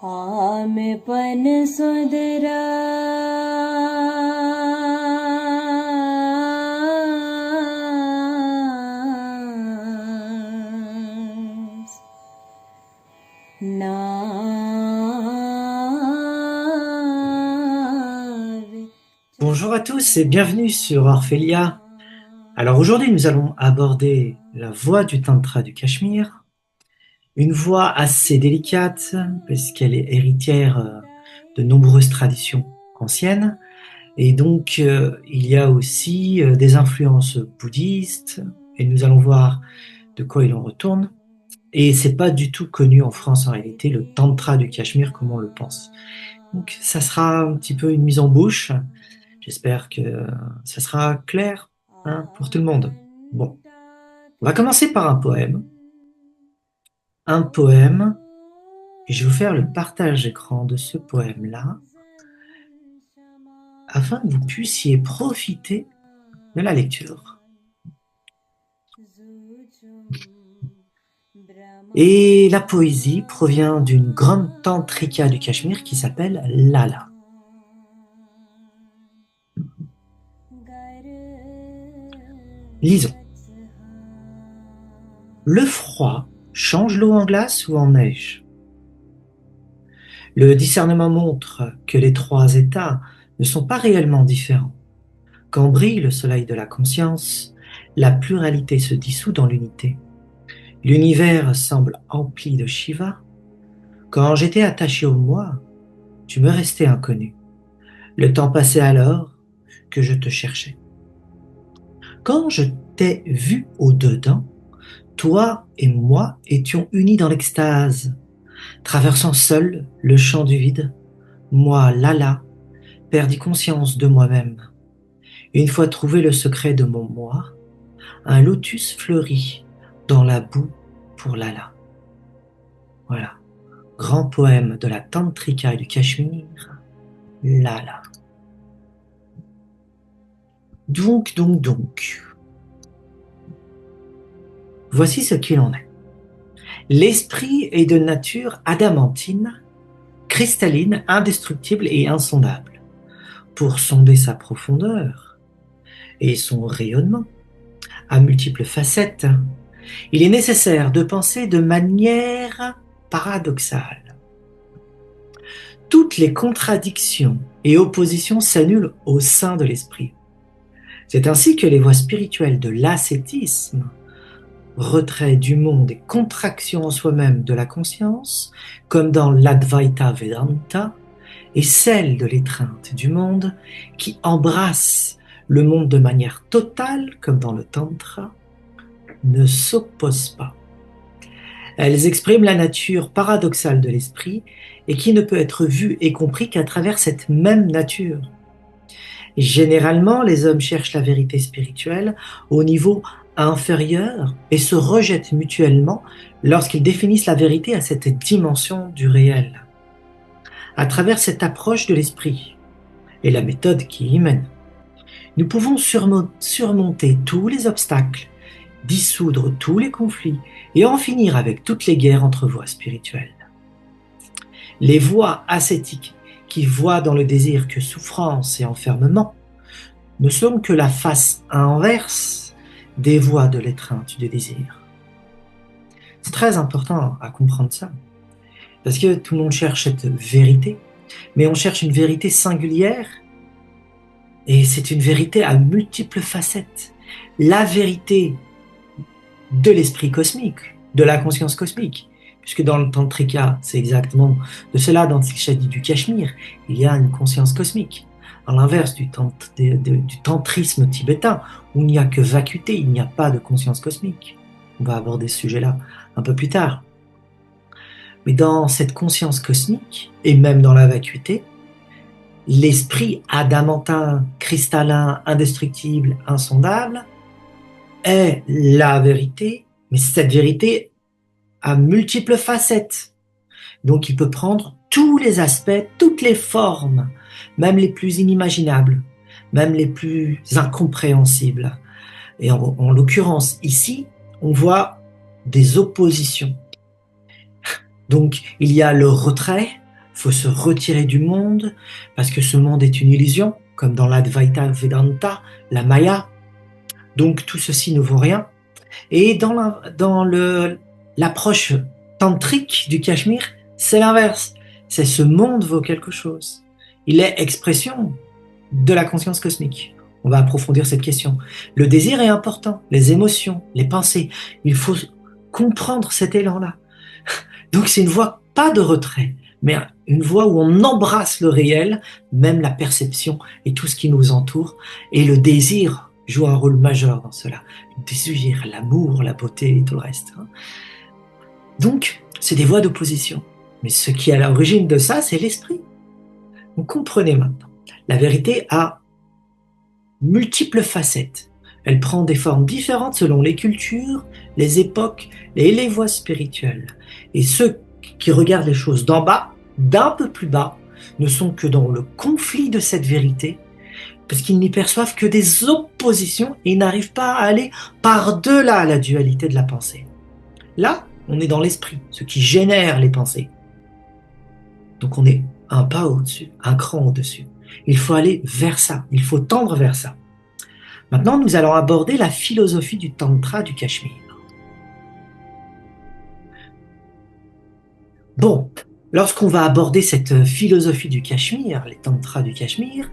हामेपन सुदरा Bonjour à tous et bienvenue sur Orphelia. Alors aujourd'hui nous allons aborder la voie du Tantra du Cachemire, une voie assez délicate puisqu'elle est héritière de nombreuses traditions anciennes et donc il y a aussi des influences bouddhistes et nous allons voir de quoi il en retourne. Et c'est pas du tout connu en France en réalité, le Tantra du Cachemire comme on le pense. Donc ça sera un petit peu une mise en bouche. J'espère que ça sera clair pour tout le monde. Bon, on va commencer par un poème. Un poème, et je vais vous faire le partage d'écran de ce poème-là, afin que vous puissiez profiter de la lecture. Et la poésie provient d'une grande tantrika du Cachemire qui s'appelle Lala. Lisons. Le froid change l'eau en glace ou en neige. Le discernement montre que les trois états ne sont pas réellement différents. Quand brille le soleil de la conscience, la pluralité se dissout dans l'unité. L'univers semble empli de Shiva. Quand j'étais attaché au moi, tu me restais inconnu. Le temps passait alors que je te cherchais. Quand je t'ai vu au-dedans, toi et moi étions unis dans l'extase, traversant seul le champ du vide. Moi, Lala, perdis conscience de moi-même. Une fois trouvé le secret de mon moi, un lotus fleurit dans la boue pour Lala. Voilà, grand poème de la Tantrika et du Cachemire, Lala. Donc, voici ce qu'il en est. L'esprit est de nature adamantine, cristalline, indestructible et insondable. Pour sonder sa profondeur et son rayonnement, à multiples facettes, il est nécessaire de penser de manière paradoxale. Toutes les contradictions et oppositions s'annulent au sein de l'esprit. C'est ainsi que les voies spirituelles de l'ascétisme, retrait du monde et contraction en soi-même de la conscience, comme dans l'Advaita Vedanta, et celle de l'étreinte du monde qui embrasse le monde de manière totale, comme dans le Tantra, ne s'opposent pas. Elles expriment la nature paradoxale de l'esprit et qui ne peut être vue et compris qu'à travers cette même nature. Généralement, les hommes cherchent la vérité spirituelle au niveau inférieur et se rejettent mutuellement lorsqu'ils définissent la vérité à cette dimension du réel. À travers cette approche de l'esprit et la méthode qui y mène, nous pouvons surmonter tous les obstacles, dissoudre tous les conflits et en finir avec toutes les guerres entre voies spirituelles. Les voies ascétiques qui voient dans le désir que souffrance et enfermement ne sont que la face inverse des voies de l'étreinte du désir. C'est très important à comprendre ça, parce que tout le monde cherche cette vérité, mais on cherche une vérité singulière, et c'est une vérité à multiples facettes. La vérité de l'esprit cosmique, de la conscience cosmique, puisque dans le Tantrika, c'est exactement de cela dont il s'agit du Cachemire, il y a une conscience cosmique. À l'inverse du tantrisme tibétain, où il n'y a que vacuité, il n'y a pas de conscience cosmique. On va aborder ce sujet-là un peu plus tard. Mais dans cette conscience cosmique, et même dans la vacuité, l'esprit adamantin, cristallin, indestructible, insondable, est la vérité, mais cette vérité a multiples facettes. Donc il peut prendre tous les aspects, toutes les formes, même les plus inimaginables, même les plus incompréhensibles. Et en l'occurrence, ici, on voit des oppositions. Donc il y a le retrait faut se retirer du monde parce que ce monde est une illusion, comme dans l'Advaita Vedanta, la Maya. Donc tout ceci ne vaut rien. Et dans l'approche tantrique du Cachemire, c'est l'inverse. C'est ce monde vaut quelque chose. Il est expression de la conscience cosmique. On va approfondir cette question. Le désir est important, les émotions, les pensées. Il faut comprendre cet élan-là. Donc c'est une voie pas de retrait, mais une voie où on embrasse le réel, même la perception et tout ce qui nous entoure. Et le désir joue un rôle majeur dans cela. Le désir, l'amour, la beauté et tout le reste. Donc, c'est des voies d'opposition. Mais ce qui est à l'origine de ça, c'est l'esprit. Donc comprenez maintenant. La vérité a multiples facettes. Elle prend des formes différentes selon les cultures, les époques et les voies spirituelles. Et ceux qui regardent les choses d'en bas, d'un peu plus bas, ne sont que dans le conflit de cette vérité, parce qu'ils n'y perçoivent que des oppositions et n'arrivent pas à aller par-delà la dualité de la pensée. Là, on est dans l'esprit, ce qui génère les pensées. Donc on est un pas au-dessus, un cran au-dessus. Il faut aller vers ça, il faut tendre vers ça. Maintenant, nous allons aborder la philosophie du Tantra du Cachemire. Bon, lorsqu'on va aborder cette philosophie du Cachemire, les Tantras du Cachemire,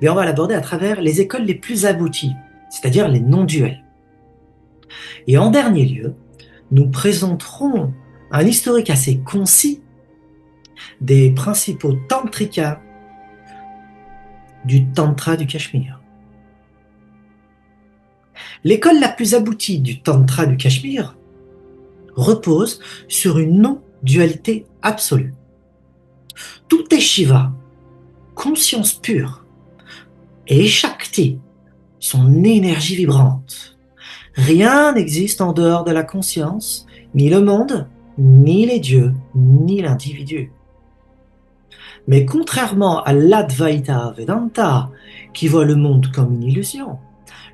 on va l'aborder à travers les écoles les plus abouties, c'est-à-dire les non-duels. Et en dernier lieu, nous présenterons un historique assez concis des principaux tantrikas du Tantra du Cachemire. L'école la plus aboutie du Tantra du Cachemire repose sur une non-dualité absolue. Tout est Shiva, conscience pure, et Shakti, son énergie vibrante. Rien n'existe en dehors de la conscience, ni le monde, ni les dieux, ni l'individu. Mais contrairement à l'Advaita Vedanta, qui voit le monde comme une illusion,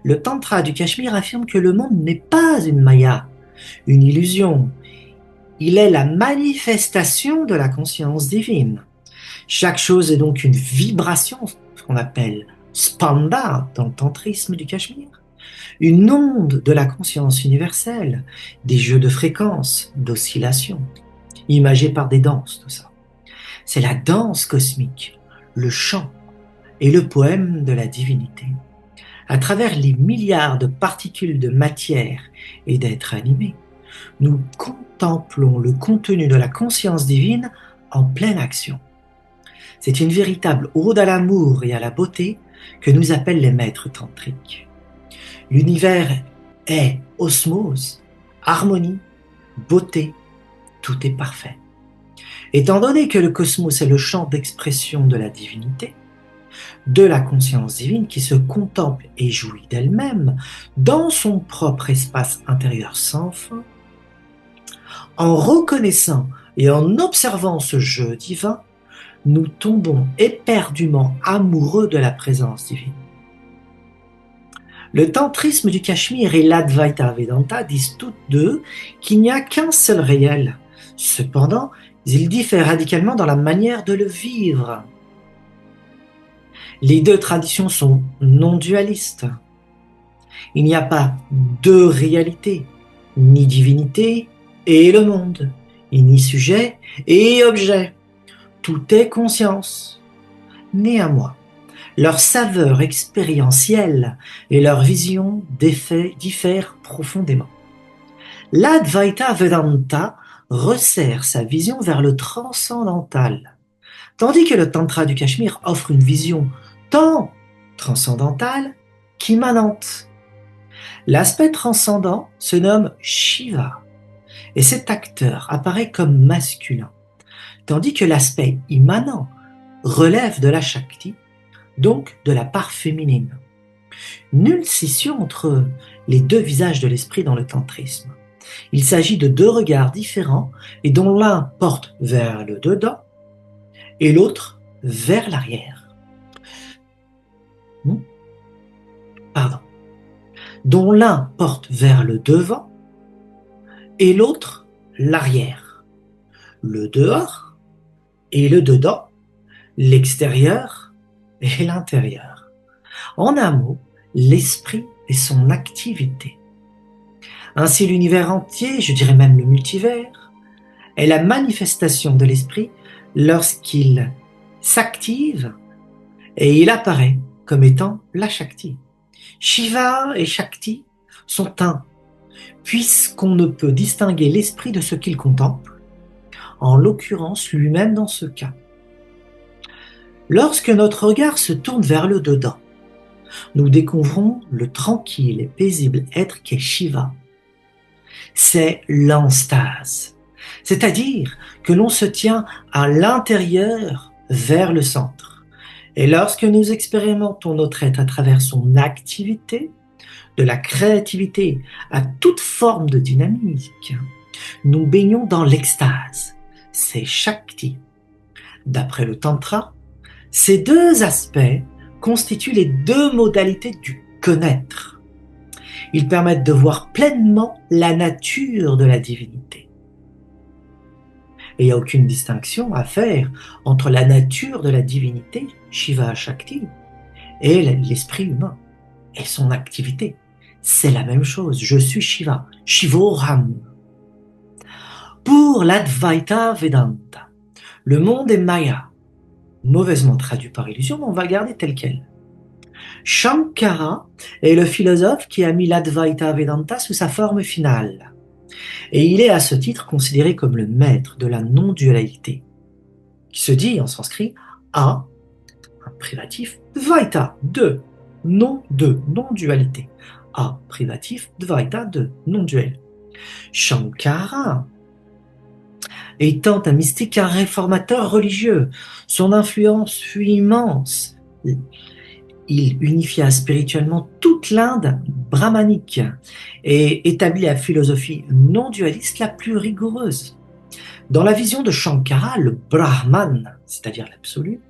le Tantra du Cachemire affirme que le monde n'est pas une maya, une illusion. Il est la manifestation de la conscience divine. Chaque chose est donc une vibration, ce qu'on appelle spanda dans le tantrisme du Cachemire. Une onde de la conscience universelle, des jeux de fréquences, d'oscillations, imagés par des danses, tout ça. C'est la danse cosmique, le chant et le poème de la divinité. À travers les milliards de particules de matière et d'êtres animés, nous contemplons le contenu de la conscience divine en pleine action. C'est une véritable ode à l'amour et à la beauté que nous appellent les maîtres tantriques. L'univers est osmose, harmonie, beauté, tout est parfait. Étant donné que le cosmos est le champ d'expression de la divinité, de la conscience divine qui se contemple et jouit d'elle-même dans son propre espace intérieur sans fin, en reconnaissant et en observant ce jeu divin, nous tombons éperdument amoureux de la présence divine. Le tantrisme du Cachemire et l'Advaita Vedanta disent toutes deux qu'il n'y a qu'un seul réel. Cependant, ils diffèrent radicalement dans la manière de le vivre. Les deux traditions sont non dualistes. Il n'y a pas deux réalités, ni divinité et le monde, ni sujet et objet. Tout est conscience. Néanmoins, leur saveur expérientielle et leur vision diffèrent profondément. L'Advaita Vedanta resserre sa vision vers le transcendantal, tandis que le Tantra du Cachemire offre une vision tant transcendantale qu'immanente. L'aspect transcendant se nomme Shiva, et cet acteur apparaît comme masculin, tandis que l'aspect immanent relève de la Shakti, donc de la part féminine. Nulle scission entre les deux visages de l'esprit dans le tantrisme. Il s'agit de deux regards différents et dont l'un porte vers le dedans et l'autre vers l'arrière. Dont l'un porte vers le devant et l'autre l'arrière. Le dehors et le dedans, l'extérieur et l'intérieur. En un mot, l'esprit et son activité. Ainsi, l'univers entier, je dirais même le multivers, est la manifestation de l'esprit lorsqu'il s'active et il apparaît comme étant la Shakti. Shiva et Shakti sont un, puisqu'on ne peut distinguer l'esprit de ce qu'il contemple, en l'occurrence lui-même dans ce cas. Lorsque notre regard se tourne vers le dedans, nous découvrons le tranquille et paisible être qu'est Shiva. C'est l'enstase, c'est-à-dire que l'on se tient à l'intérieur vers le centre. Et lorsque nous expérimentons notre être à travers son activité, de la créativité à toute forme de dynamique, nous baignons dans l'extase. C'est Shakti. D'après le Tantra, ces deux aspects constituent les deux modalités du connaître. Ils permettent de voir pleinement la nature de la divinité. Et il n'y a aucune distinction à faire entre la nature de la divinité, Shiva Shakti, et l'esprit humain, et son activité. C'est la même chose, je suis Shiva, Shivoham. Pour l'Advaita Vedanta, le monde est Maya, mauvaisement traduit par illusion, mais on va le garder tel quel. Shankara est le philosophe qui a mis l'Advaita Vedanta sous sa forme finale. Et il est à ce titre considéré comme le maître de la non-dualité, qui se dit en sanskrit A, un privatif, Dvaita, deux, non-dualité. A, privatif, Dvaita, deux, non-duel. Shankara étant un mystique, un réformateur religieux, son influence fut immense. Il unifia spirituellement toute l'Inde brahmanique et établit la philosophie non-dualiste la plus rigoureuse. Dans la vision de Shankara, le Brahman, c'est-à-dire l'absolu,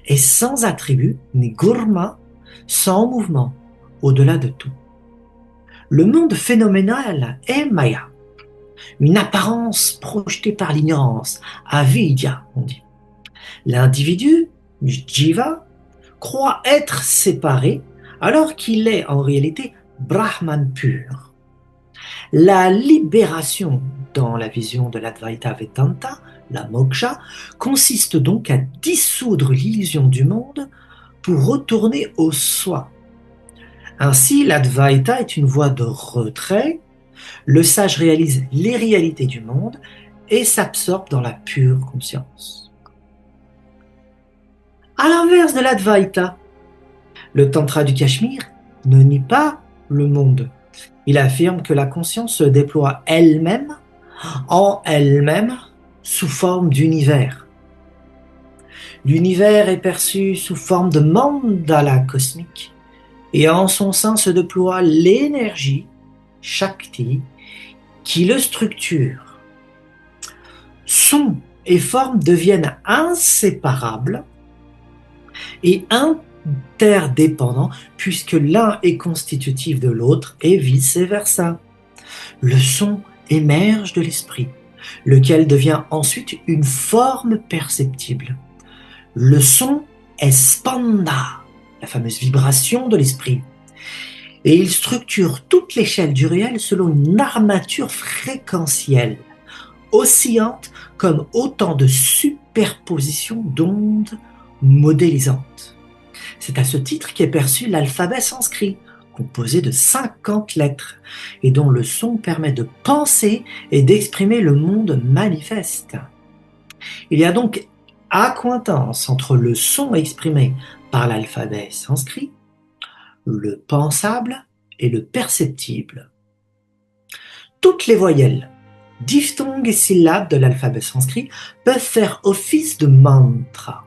est sans attribut ni gurma, sans mouvement, au-delà de tout. Le monde phénoménal est Maya, une apparence projetée par l'ignorance, avidya, on dit. L'individu, jiva, croit être séparé alors qu'il est en réalité Brahman pur. La libération dans la vision de l'Advaita Vedanta, la moksha, consiste donc à dissoudre l'illusion du monde pour retourner au soi. Ainsi, l'Advaita est une voie de retrait, le sage réalise les réalités du monde et s'absorbe dans la pure conscience. À l'inverse de l'Advaita, le Tantra du Cachemire ne nie pas le monde. Il affirme que la conscience se déploie elle-même, en elle-même, sous forme d'univers. L'univers est perçu sous forme de mandala cosmique, et en son sein se déploie l'énergie, Shakti, qui le structure. Son et forme deviennent inséparables et interdépendants puisque l'un est constitutif de l'autre et vice-versa. Le son émerge de l'esprit, lequel devient ensuite une forme perceptible. Le son est spanda, la fameuse vibration de l'esprit, et il structure toute l'échelle du réel selon une armature fréquentielle, oscillante comme autant de superpositions d'ondes modélisantes. C'est à ce titre qu'est perçu l'alphabet sanskrit, composé de 50 lettres, et dont le son permet de penser et d'exprimer le monde manifeste. Il y a donc accointance entre le son exprimé par l'alphabet sanskrit, le pensable et le perceptible. Toutes les voyelles, diphtongues et syllabes de l'alphabet sanskrit peuvent faire office de mantra.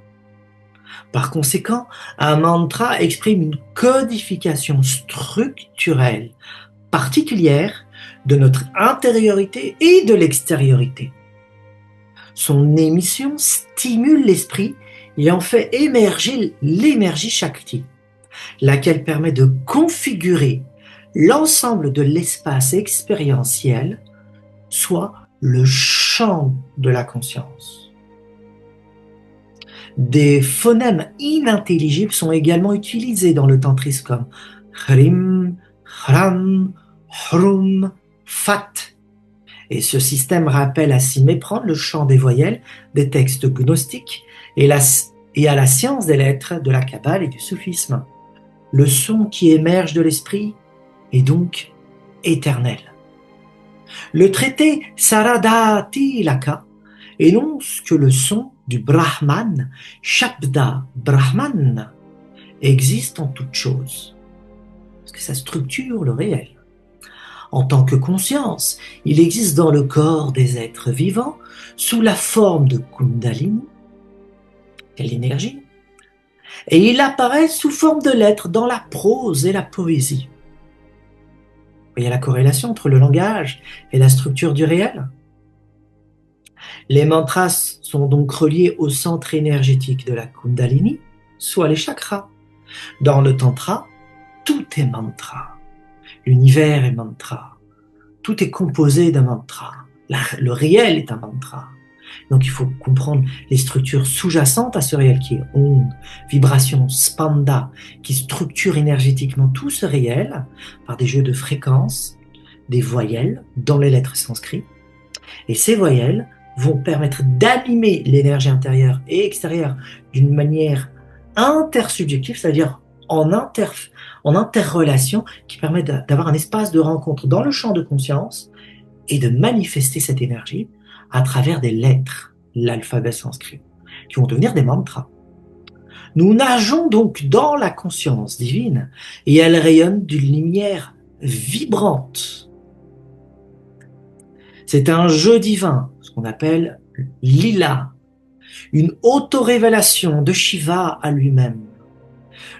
Par conséquent, un mantra exprime une codification structurelle particulière de notre intériorité et de l'extériorité. Son émission stimule l'esprit et en fait émerger l'énergie Shakti, laquelle permet de configurer l'ensemble de l'espace expérientiel, soit le champ de la conscience. Des phonèmes inintelligibles sont également utilisés dans le tantrisme comme Hrim, Hram, Hrum, Fat. Et ce système rappelle à s'y méprendre le chant des voyelles des textes gnostiques et à la science des lettres de la Kabbale et du soufisme. Le son qui émerge de l'esprit est donc éternel. Le traité Saradhati Laka énonce que le son du Brahman, Shabda Brahman, existe en toute chose, parce que ça structure le réel. En tant que conscience, il existe dans le corps des êtres vivants sous la forme de Kundalini, l'énergie, et il apparaît sous forme de lettres dans la prose et la poésie. Vous voyez la corrélation entre le langage et la structure du réel? Les mantras sont donc reliés au centre énergétique de la Kundalini, soit les chakras. Dans le Tantra, tout est mantra. L'univers est mantra. Tout est composé d'un mantra. Le réel est un mantra. Donc il faut comprendre les structures sous-jacentes à ce réel qui est onde, vibration, spanda, qui structure énergétiquement tout ce réel par des jeux de fréquences, des voyelles dans les lettres sanskrites. Et ces voyelles vont permettre d'animer l'énergie intérieure et extérieure d'une manière intersubjective, c'est-à-dire en interrelation, qui permet d'avoir un espace de rencontre dans le champ de conscience et de manifester cette énergie à travers des lettres, l'alphabet sanskrit, qui vont devenir des mantras. Nous nageons donc dans la conscience divine et elle rayonne d'une lumière vibrante. C'est un jeu divin, ce qu'on appelle lila, une auto-révélation de Shiva à lui-même.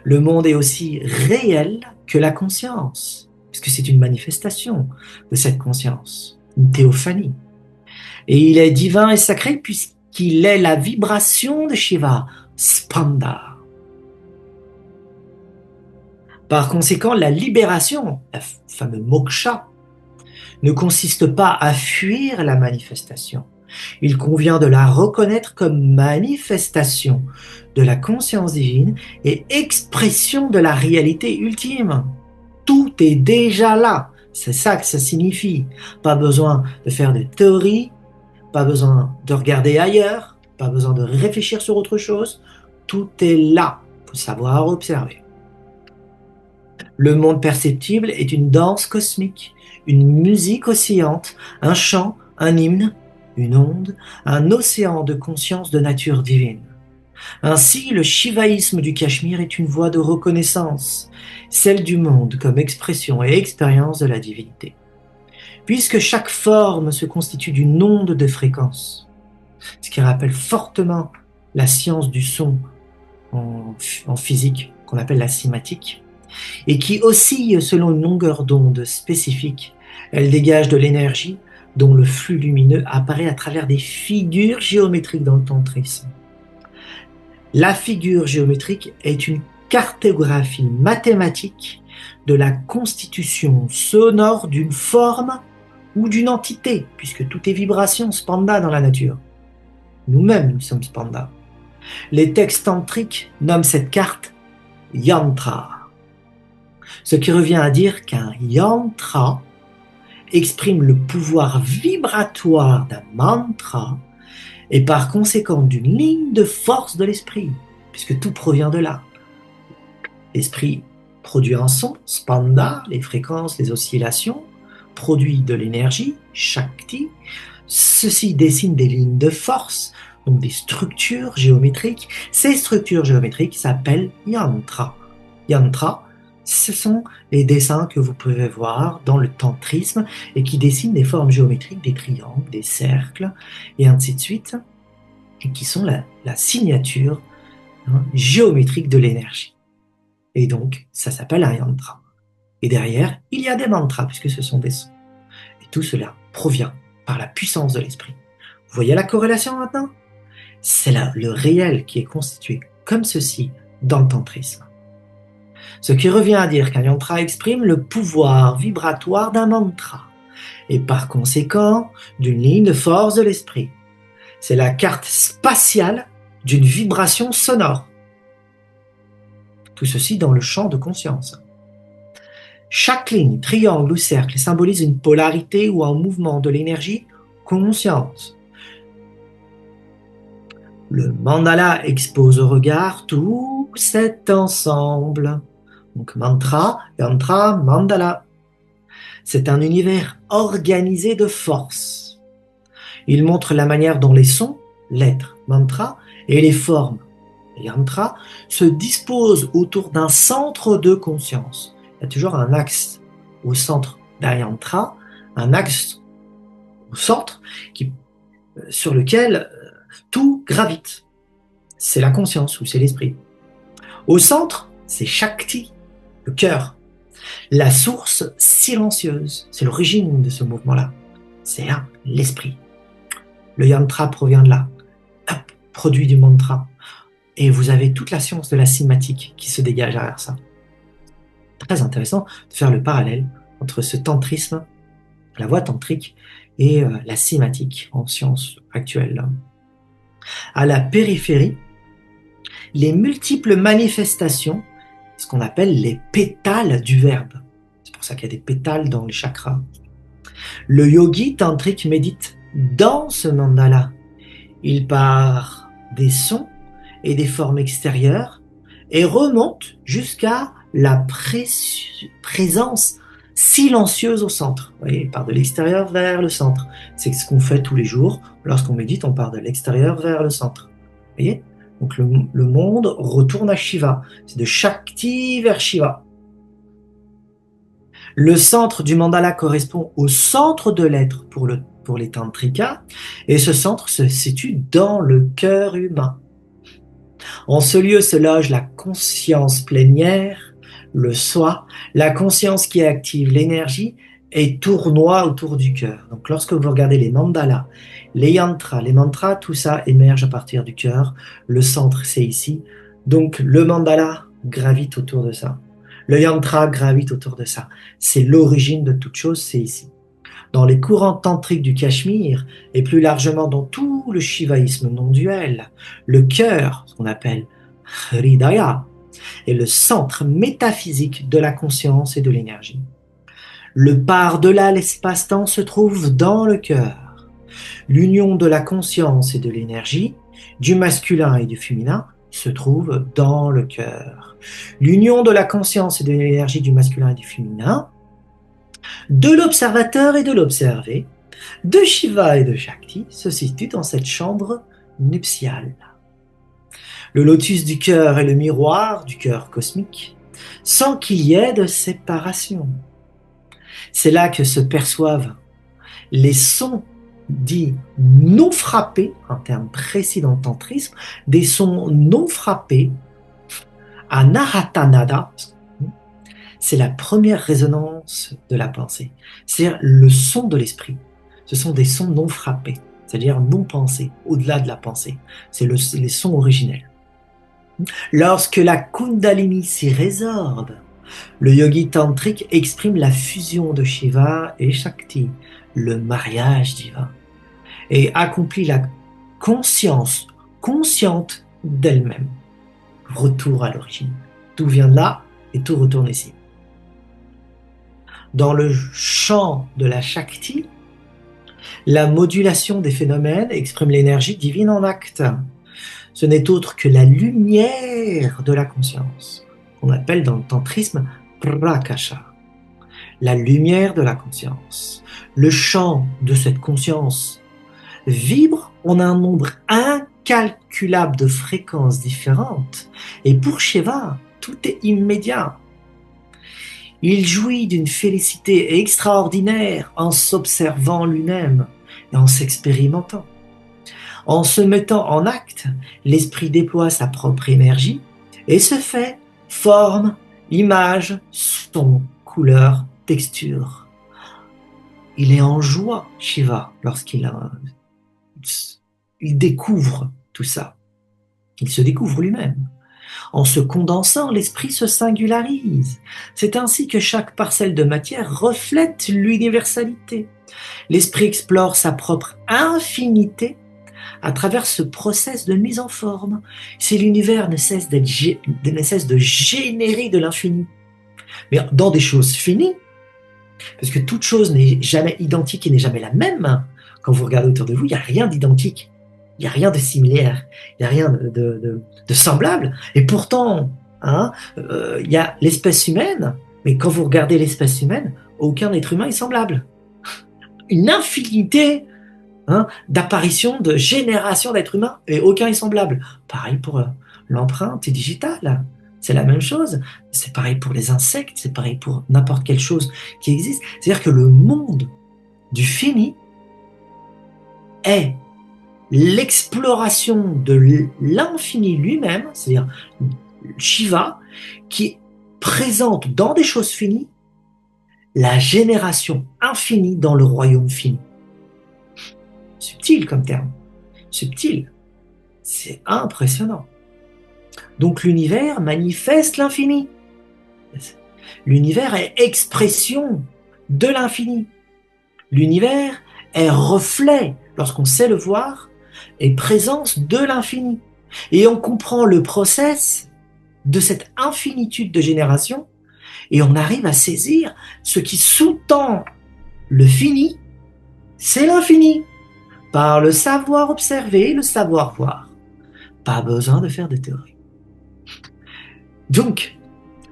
Le monde est aussi réel que la conscience, puisque c'est une manifestation de cette conscience, une théophanie. Et il est divin et sacré puisqu'il est la vibration de Shiva, Spanda. Par conséquent, la libération, le fameux moksha, ne consiste pas à fuir la manifestation. Il convient de la reconnaître comme manifestation de la conscience divine et expression de la réalité ultime. Tout est déjà là. C'est ça que ça signifie. Pas besoin de faire de théories, pas besoin de regarder ailleurs, pas besoin de réfléchir sur autre chose. Tout est là. Il faut savoir observer. Le monde perceptible est une danse cosmique, une musique oscillante, un chant, un hymne, une onde, un océan de conscience de nature divine. Ainsi, le shivaïsme du Cachemire est une voie de reconnaissance, celle du monde comme expression et expérience de la divinité. Puisque chaque forme se constitue d'une onde de fréquence, ce qui rappelle fortement la science du son en physique, qu'on appelle la cymatique, et qui oscille selon une longueur d'onde spécifique, elle dégage de l'énergie dont le flux lumineux apparaît à travers des figures géométriques dans le tantrisme. La figure géométrique est une cartographie mathématique de la constitution sonore d'une forme ou d'une entité, puisque tout est vibration, spanda dans la nature. Nous-mêmes, nous sommes spanda. Les textes tantriques nomment cette carte yantra, ce qui revient à dire qu'un yantra exprime le pouvoir vibratoire d'un mantra et par conséquent d'une ligne de force de l'esprit, puisque tout provient de là. L'esprit produit un son, spanda, les fréquences, les oscillations, produit de l'énergie, shakti. Ceci dessine des lignes de force, donc des structures géométriques. Ces structures géométriques s'appellent yantra. Yantra, ce sont les dessins que vous pouvez voir dans le tantrisme et qui dessinent des formes géométriques, des triangles, des cercles, et ainsi de suite, et qui sont la signature géométrique de l'énergie. Et donc, ça s'appelle un yantra. Et derrière, il y a des mantras, puisque ce sont des sons. Et tout cela provient par la puissance de l'esprit. Vous voyez la corrélation maintenant? C'est là le réel qui est constitué comme ceci dans le tantrisme. Ce qui revient à dire qu'un yantra exprime le pouvoir vibratoire d'un mantra, et par conséquent d'une ligne de force de l'esprit. C'est la carte spatiale d'une vibration sonore. Tout ceci dans le champ de conscience. Chaque ligne, triangle ou cercle symbolise une polarité ou un mouvement de l'énergie consciente. Le mandala expose au regard tout cet ensemble. Donc mantra, yantra, mandala. C'est un univers organisé de force. Il montre la manière dont les sons, lettres, mantra, et les formes, yantra, se disposent autour d'un centre de conscience. Il y a toujours un axe au centre d'un yantra, un axe au centre sur lequel tout gravite. C'est la conscience ou c'est l'esprit. Au centre, c'est Shakti, le cœur. La source silencieuse, c'est l'origine de ce mouvement-là. C'est là, l'esprit. Le yantra provient de là, produit du mantra. Et vous avez toute la science de la cymatique qui se dégage derrière ça. Très intéressant de faire le parallèle entre ce tantrisme, la voie tantrique, et la cymatique en science actuelle. À la périphérie, les multiples manifestations, ce qu'on appelle les pétales du verbe. C'est pour ça qu'il y a des pétales dans les chakras. Le yogi tantrique médite dans ce mandala. Il part des sons et des formes extérieures et remonte jusqu'à la présence silencieuse au centre. Vous voyez, il part de l'extérieur vers le centre. C'est ce qu'on fait tous les jours. Lorsqu'on médite, on part de l'extérieur vers le centre. Vous voyez ? Donc le monde retourne à Shiva. C'est de Shakti vers Shiva. Le centre du mandala correspond au centre de l'être pour les tantrikas, et ce centre se situe dans le cœur humain. En ce lieu se loge la conscience plénière, le soi, la conscience qui active l'énergie et tournoie autour du cœur. Donc lorsque vous regardez les mandalas, les yantras, les mantras, tout ça émerge à partir du cœur. Le centre, c'est ici. Donc le mandala gravite autour de ça. Le yantra gravite autour de ça. C'est l'origine de toute chose, c'est ici. Dans les courants tantriques du Cachemire, et plus largement dans tout le shivaïsme non duel, le cœur, ce qu'on appelle Hridaya, est le centre métaphysique de la conscience et de l'énergie. Le par-delà l'espace-temps se trouve dans le cœur. L'union de la conscience et de l'énergie, du masculin et du féminin, se trouve dans le cœur. L'union de la conscience et de l'énergie du masculin et du féminin, de l'observateur et de l'observé, de Shiva et de Shakti, se situe dans cette chambre nuptiale. Le lotus du cœur est le miroir du cœur cosmique, sans qu'il y ait de séparation. C'est là que se perçoivent les sons dits non frappés, un terme précis dans le tantrisme, des sons non frappés, anahatanada, c'est la première résonance de la pensée, c'est-à-dire le son de l'esprit. Ce sont des sons non frappés, c'est-à-dire non pensés, au-delà de la pensée. C'est les sons originels. Lorsque la Kundalini s'y résorbe, le yogi tantrique exprime la fusion de Shiva et Shakti, le mariage divin, et accomplit la conscience consciente d'elle-même. Retour à l'origine. Tout vient de là et tout retourne ici. Dans le champ de la Shakti, la modulation des phénomènes exprime l'énergie divine en acte. Ce n'est autre que la lumière de la conscience, qu'on appelle dans le tantrisme prakasha. La lumière de la conscience. Le champ de cette conscience vibre en un nombre incalculable de fréquences différentes. Et pour Shiva, tout est immédiat. Il jouit d'une félicité extraordinaire en s'observant lui-même et en s'expérimentant. En se mettant en acte, l'esprit déploie sa propre énergie et se fait forme, image, son, couleur, texture. Il est en joie, Shiva, lorsqu'il découvre tout ça. Il se découvre lui-même. En se condensant, l'esprit se singularise. C'est ainsi que chaque parcelle de matière reflète l'universalité. L'esprit explore sa propre infinité à travers ce process de mise en forme. Si l'univers ne cesse de générer de l'infini, mais dans des choses finies, parce que toute chose n'est jamais identique et n'est jamais la même. Quand vous regardez autour de vous, il n'y a rien d'identique, il n'y a rien de similaire, il n'y a rien de semblable. Et pourtant, il y a l'espèce humaine, mais quand vous regardez l'espèce humaine, aucun être humain est semblable. Une infinité d'apparitions, de générations d'êtres humains, et aucun est semblable. Pareil pour l'empreinte digitale. C'est la même chose. C'est pareil pour les insectes, c'est pareil pour n'importe quelle chose qui existe. C'est-à-dire que le monde du fini est l'exploration de l'infini lui-même, c'est-à-dire Shiva, qui présente dans des choses finies la génération infinie dans le royaume fini. Subtil comme terme. Subtil. C'est impressionnant. Donc l'univers manifeste l'infini. L'univers est expression de l'infini. L'univers est reflet, lorsqu'on sait le voir, est présence de l'infini. Et on comprend le process de cette infinitude de générations et on arrive à saisir ce qui sous-tend le fini, c'est l'infini. Par le savoir observer, le savoir voir. Pas besoin de faire de théorie. Donc,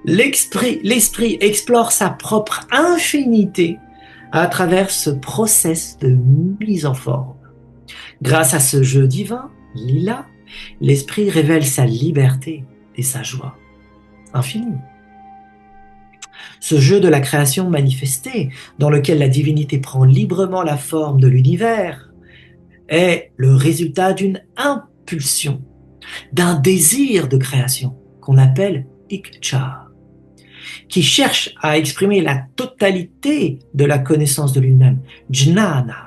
l'esprit explore sa propre infinité à travers ce process de mise en forme. Grâce à ce jeu divin, Lila, l'esprit révèle sa liberté et sa joie infinie. Ce jeu de la création manifestée, dans lequel la divinité prend librement la forme de l'univers, est le résultat d'une impulsion, d'un désir de création qu'on appelle Iktcha, qui cherche à exprimer la totalité de la connaissance de lui-même, Jnana,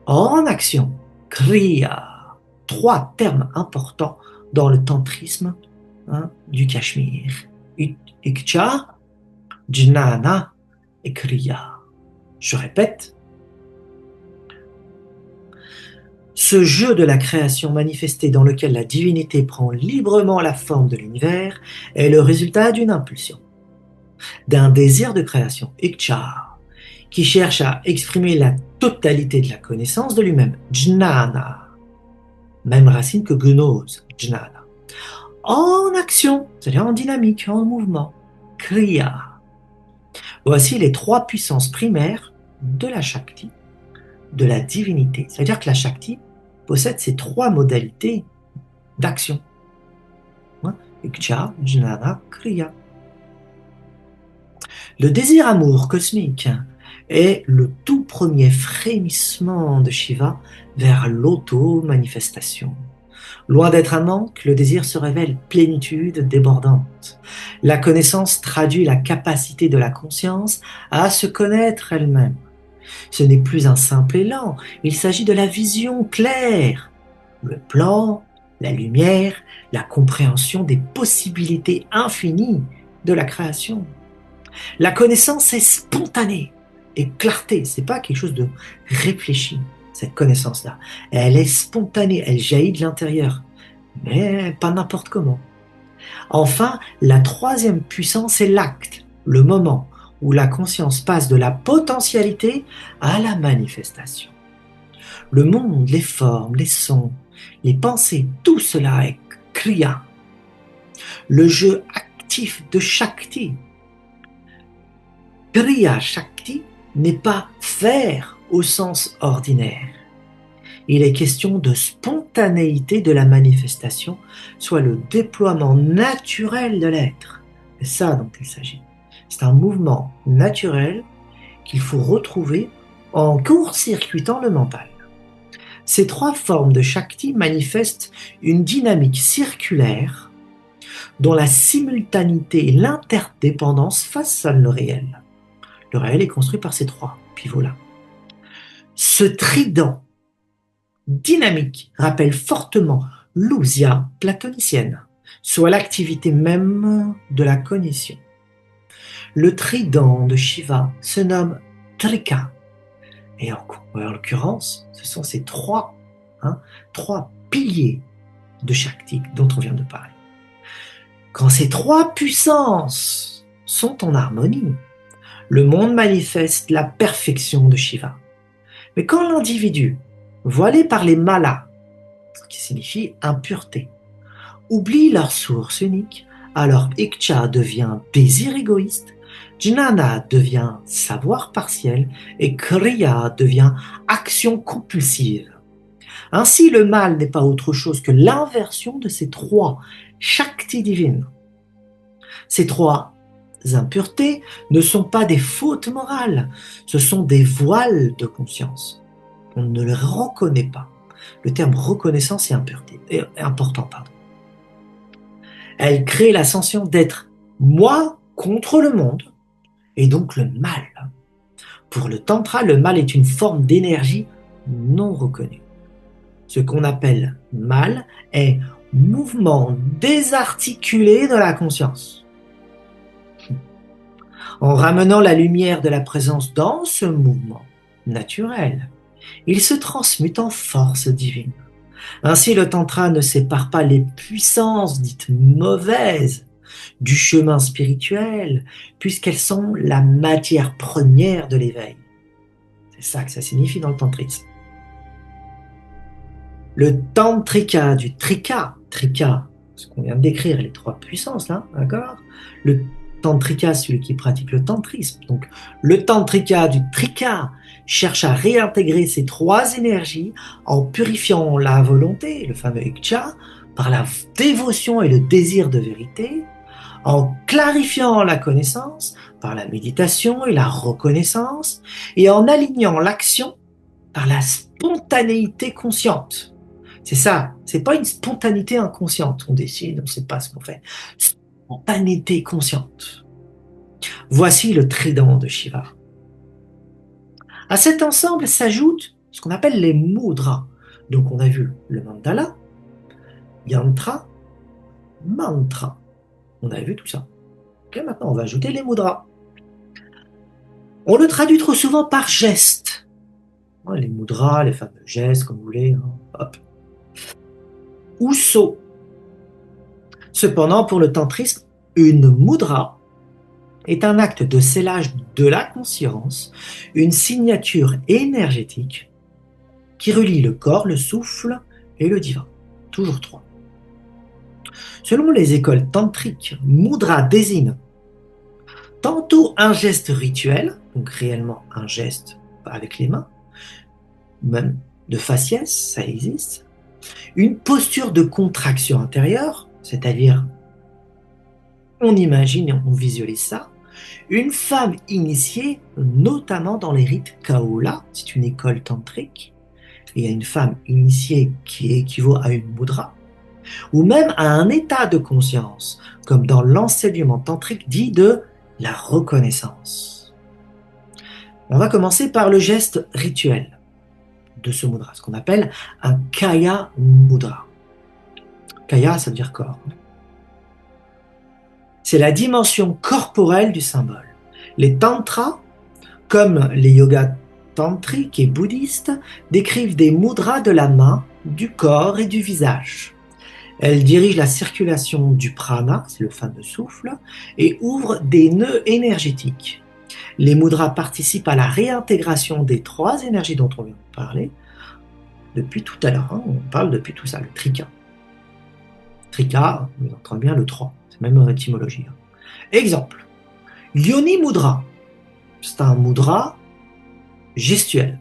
en action, Kriya, 3 termes importants dans le tantrisme du Cachemire. Iktcha, Jnana et Kriya. Je répète, ce jeu de la création manifestée dans lequel la divinité prend librement la forme de l'univers est le résultat d'une impulsion, d'un désir de création, Iktcha, qui cherche à exprimer la totalité de la connaissance de lui-même, Jnana, même racine que gnose, Jnana, en action, c'est-à-dire en dynamique, en mouvement, Kriya. Voici les 3 puissances primaires de la Shakti, de la divinité. C'est-à-dire que la Shakti possède ces 3 modalités d'action. Iktcha, Jnana, Kriya. Le désir-amour cosmique est le tout premier frémissement de Shiva vers l'auto-manifestation. Loin d'être un manque, le désir se révèle plénitude débordante. La connaissance traduit la capacité de la conscience à se connaître elle-même. Ce n'est plus un simple élan, il s'agit de la vision claire, le plan, la lumière, la compréhension des possibilités infinies de la création. La connaissance est spontanée et clarté, c'est pas quelque chose de réfléchi, cette connaissance-là. Elle est spontanée, elle jaillit de l'intérieur, mais pas n'importe comment. Enfin, la 3e puissance est l'acte, le moment où la conscience passe de la potentialité à la manifestation. Le monde, les formes, les sons, les pensées, tout cela est Kriya. Le jeu actif de Shakti. Kriya Shakti n'est pas faire au sens ordinaire. Il est question de spontanéité de la manifestation, soit le déploiement naturel de l'être. C'est ça dont il s'agit. C'est un mouvement naturel qu'il faut retrouver en court-circuitant le mental. Ces 3 formes de Shakti manifestent une dynamique circulaire dont la simultanéité et l'interdépendance façonnent le réel. Le réel est construit par ces 3 pivots-là. Ce trident dynamique rappelle fortement l'ousia platonicienne, soit l'activité même de la cognition. Le trident de Shiva se nomme Trika, et en l'occurrence, ce sont ces 3 hein, 3 piliers de Shakti dont on vient de parler. Quand ces 3 puissances sont en harmonie, le monde manifeste la perfection de Shiva. Mais quand l'individu, voilé par les malas, qui signifie impureté, oublie leur source unique, alors Ikcha devient désir égoïste, Jnana devient savoir partiel et Kriya devient action compulsive. Ainsi, le mal n'est pas autre chose que l'inversion de ces 3 Shakti divines. Ces 3 impuretés ne sont pas des fautes morales, ce sont des voiles de conscience. On ne les reconnaît pas. Le terme reconnaissance est important. Elle crée la sensation d'être moi contre le monde, et donc le mal. Pour le Tantra, le mal est une forme d'énergie non reconnue. Ce qu'on appelle mal est mouvement désarticulé de la conscience. En ramenant la lumière de la présence dans ce mouvement naturel, il se transmute en force divine. Ainsi, le Tantra ne sépare pas les puissances dites mauvaises du chemin spirituel, puisqu'elles sont la matière première de l'éveil. C'est ça que ça signifie dans le tantrisme. Le tantrika du trika, ce qu'on vient de décrire, les 3 puissances, là, d'accord? Le tantrika, celui qui pratique le tantrisme. Donc, le tantrika du trika cherche à réintégrer ces 3 énergies en purifiant la volonté, le fameux ikcha, par la dévotion et le désir de vérité, en clarifiant la connaissance par la méditation et la reconnaissance, et en alignant l'action par la spontanéité consciente. C'est ça, c'est pas une spontanéité inconsciente, on décide, on ne sait pas ce qu'on fait. Spontanéité consciente. Voici le trident de Shiva. À cet ensemble s'ajoutent ce qu'on appelle les mudras. Donc on a vu le mandala, yantra, mantra. On a vu tout ça. Okay, maintenant on va ajouter les mudras. On le traduit trop souvent par gestes. Les mudras, les fameux gestes, comme vous voulez. Hop. Ou saut. Cependant, pour le tantrisme, une mudra est un acte de scellage de la conscience, une signature énergétique qui relie le corps, le souffle et le divin. Toujours 3. Selon les écoles tantriques, mudra désigne tantôt un geste rituel, donc réellement un geste avec les mains, même de faciès, ça existe, une posture de contraction intérieure, c'est-à-dire on imagine et on visualise ça, une femme initiée, notamment dans les rites Kaula, c'est une école tantrique, et il y a une femme initiée qui équivaut à une mudra, ou même à un état de conscience, comme dans l'enseignement tantrique dit de la reconnaissance. On va commencer par le geste rituel de ce mudra, ce qu'on appelle un Kaya Mudra. Kaya, ça veut dire corps. C'est la dimension corporelle du symbole. Les tantras, comme les yogas tantriques et bouddhistes, décrivent des mudras de la main, du corps et du visage. Elles dirigent la circulation du prana, c'est le fameux souffle, et ouvrent des nœuds énergétiques. Les mudras participent à la réintégration des 3 énergies dont on vient de parler depuis tout à l'heure. On parle depuis tout ça, le trika. Trika, vous entendez bien le 3, c'est même une étymologie. Exemple, Yoni Mudra, c'est un mudra gestuel.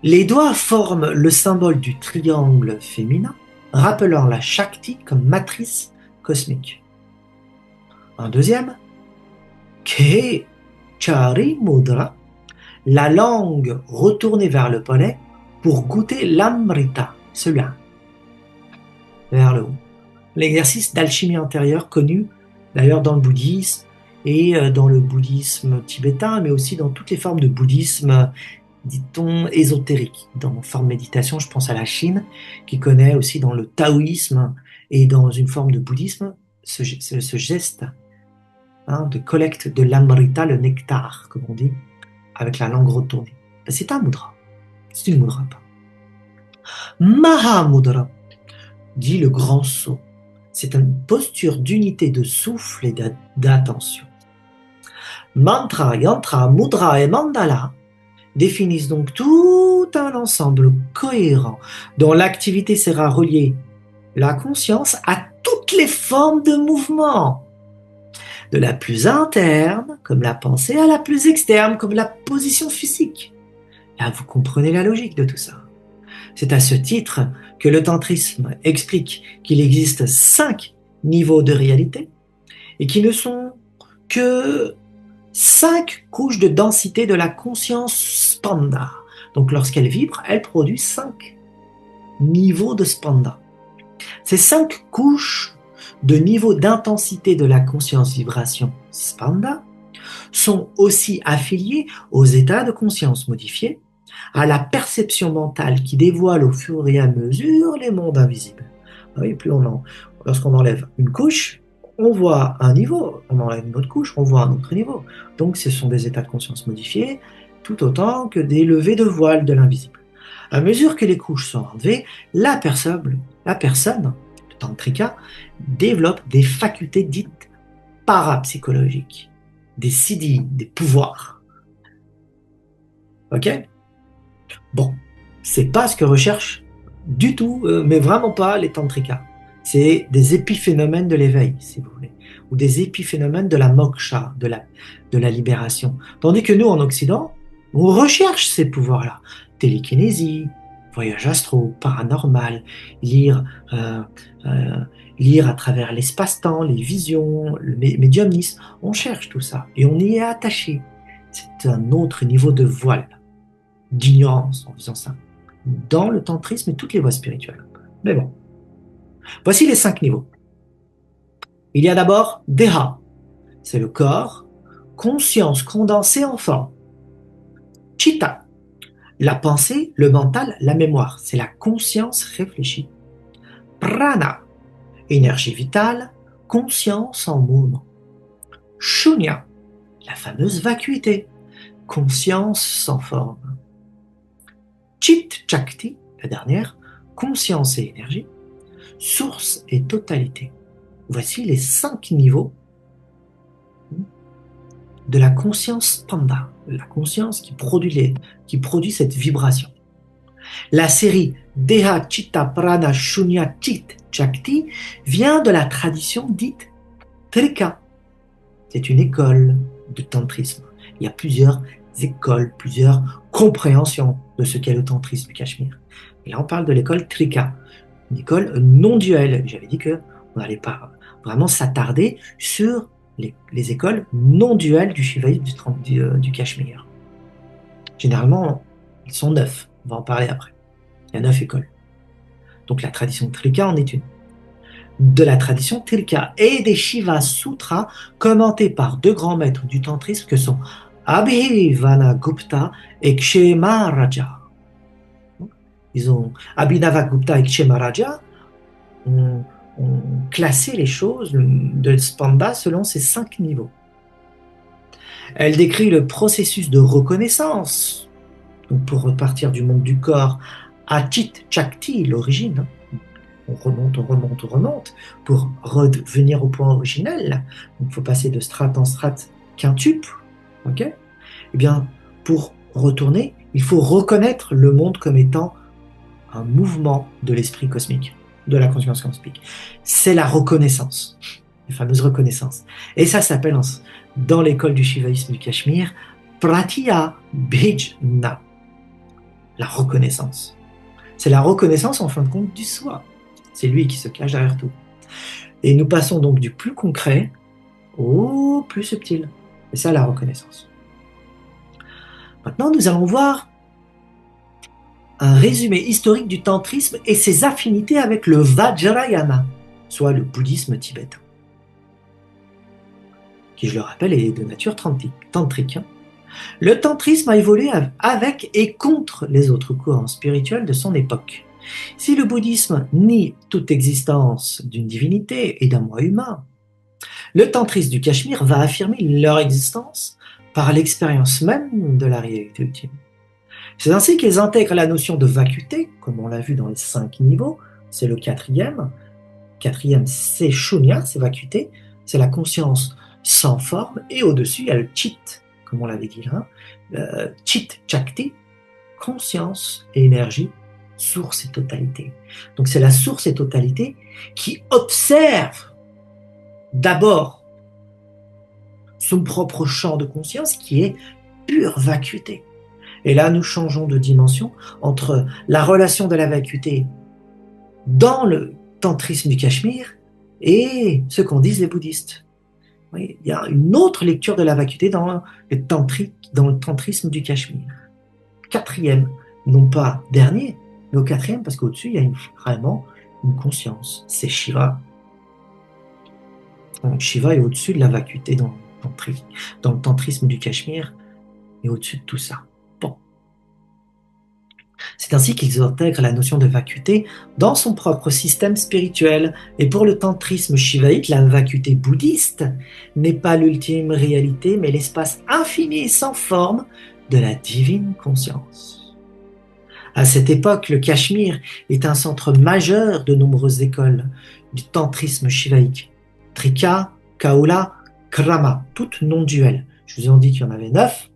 Les doigts forment le symbole du triangle féminin, rappelant la Shakti comme matrice cosmique. Un deuxième, Kechari Mudra, la langue retournée vers le palais pour goûter l'amrita, celui-là, vers le haut. L'exercice d'alchimie intérieure connu d'ailleurs dans le bouddhisme et dans le bouddhisme tibétain, mais aussi dans toutes les formes de bouddhisme, dit-on, ésotérique. Dans forme méditation, je pense à la Chine, qui connaît aussi dans le taoïsme et dans une forme de bouddhisme ce geste de collecte de l'amrita, le nectar, comme on dit, avec la langue retournée. C'est un mudra. C'est une mudra. Mahamudra dit le grand saut. C'est une posture d'unité de souffle et d'attention. Mantra, yantra, mudra et mandala définissent donc tout un ensemble cohérent dont l'activité sera reliée, la conscience, à toutes les formes de mouvement, de la plus interne, comme la pensée, à la plus externe, comme la position physique. Là, vous comprenez la logique de tout ça. C'est à ce titre que le tantrisme explique qu'il existe 5 niveaux de réalité et qui ne sont que 5 couches de densité de la conscience spanda. Donc lorsqu'elle vibre, elle produit 5 niveaux de spanda. Ces 5 couches de niveau d'intensité de la conscience vibration spanda sont aussi affiliées aux états de conscience modifiés, à la perception mentale qui dévoile au fur et à mesure les mondes invisibles. Oui, lorsqu'on enlève une couche, on voit un niveau, on enlève une autre couche, on voit un autre niveau. Donc ce sont des états de conscience modifiés, tout autant que des levées de voile de l'invisible. À mesure que les couches sont enlevées, la personne, le tantrika, développe des facultés dites parapsychologiques, des siddhis, des pouvoirs. Ok? Bon, c'est pas ce que recherchent du tout, mais vraiment pas les tantrikas. C'est des épiphénomènes de l'éveil, si vous voulez, ou des épiphénomènes de la moksha, de la libération. Tandis que nous, en Occident, on recherche ces pouvoirs-là. Télékinésie, voyage astro, paranormal, lire à travers l'espace-temps, les visions, le médiumnisme. On cherche tout ça et on y est attaché. C'est un autre niveau de voile, d'ignorance en faisant ça, dans le tantrisme et toutes les voies spirituelles. Mais bon, voici les 5 niveaux. Il y a d'abord Deha, c'est le corps, conscience condensée en forme. Chitta, la pensée, le mental, la mémoire, c'est la conscience réfléchie. Prana, énergie vitale, conscience en mouvement. Shunya, la fameuse vacuité, conscience sans forme. Chit Chakti, la dernière, conscience et énergie, source et totalité. Voici les 5 niveaux de la conscience panda, la conscience qui produit cette vibration. La série Deha Chitta Prana Shunya Chit Chakti vient de la tradition dite Trika. C'est une école de tantrisme. Il y a plusieurs écoles, plusieurs compréhensions de ce qu'est le tantrisme du Cachemire. Et là, on parle de l'école Trika, une école non duelle. J'avais dit qu'on n'allait pas vraiment s'attarder sur les écoles non duelles du shivaïsme du Cachemire. Généralement, ils sont 9. On va en parler après. Il y a 9 écoles. Donc la tradition Trika en est une. De la tradition Trika et des Shiva Sutras commentés par 2 grands maîtres du tantrisme que sont Abhinava Gupta et Kshemaraja. Abhinava Gupta et Kshemaraja ont classé les choses de Spanda selon ces 5 niveaux. Elle décrit le processus de reconnaissance, donc pour repartir du monde du corps à Chit Chakti, l'origine. On remonte pour revenir au point originel. Donc il faut passer de strate en strate quintuple. Okay. Eh bien, pour retourner, il faut reconnaître le monde comme étant un mouvement de l'esprit cosmique, de la conscience cosmique. C'est la reconnaissance, la fameuse reconnaissance. Et ça s'appelle, dans l'école du shivaïsme du Cachemire, Pratya Bhijna, la reconnaissance. C'est la reconnaissance, en fin de compte, du soi. C'est lui qui se cache derrière tout. Et nous passons donc du plus concret au plus subtil. C'est ça la reconnaissance. Maintenant, nous allons voir un résumé historique du tantrisme et ses affinités avec le Vajrayana, soit le bouddhisme tibétain, qui, je le rappelle, est de nature tantrique. Le tantrisme a évolué avec et contre les autres courants spirituels de son époque. Si le bouddhisme nie toute existence d'une divinité et d'un moi humain, le tantrisme du Cachemire va affirmer leur existence par l'expérience même de la réalité ultime. C'est ainsi qu'ils intègrent la notion de vacuité, comme on l'a vu dans les 5 niveaux, c'est le quatrième. Quatrième, c'est Shunya, c'est vacuité, c'est la conscience sans forme, et au-dessus, il y a le Chit, comme on l'avait dit là, Chit Chakti, conscience et énergie, source et totalité. Donc c'est la source et totalité qui observe d'abord son propre champ de conscience qui est pure vacuité. Et là, nous changeons de dimension entre la relation de la vacuité dans le tantrisme du Cachemire et ce qu'en disent les bouddhistes. Oui, il y a une autre lecture de la vacuité dans le tantrisme du Cachemire. Quatrième, non pas dernier, mais au quatrième, parce qu'au-dessus, il y a vraiment une conscience. C'est Shiva. Donc, Shiva est au-dessus de la vacuité dans le tantrisme du Cachemire et au-dessus de tout ça. Bon. C'est ainsi qu'ils intègrent la notion de vacuité dans son propre système spirituel. Et pour le tantrisme shivaïque, la vacuité bouddhiste n'est pas l'ultime réalité, mais l'espace infini et sans forme de la divine conscience. À cette époque, le Cachemire est un centre majeur de nombreuses écoles du tantrisme shivaïque. Trika, Kaula, Krama, toutes non-duelles. Je vous ai dit qu'il y en avait 9.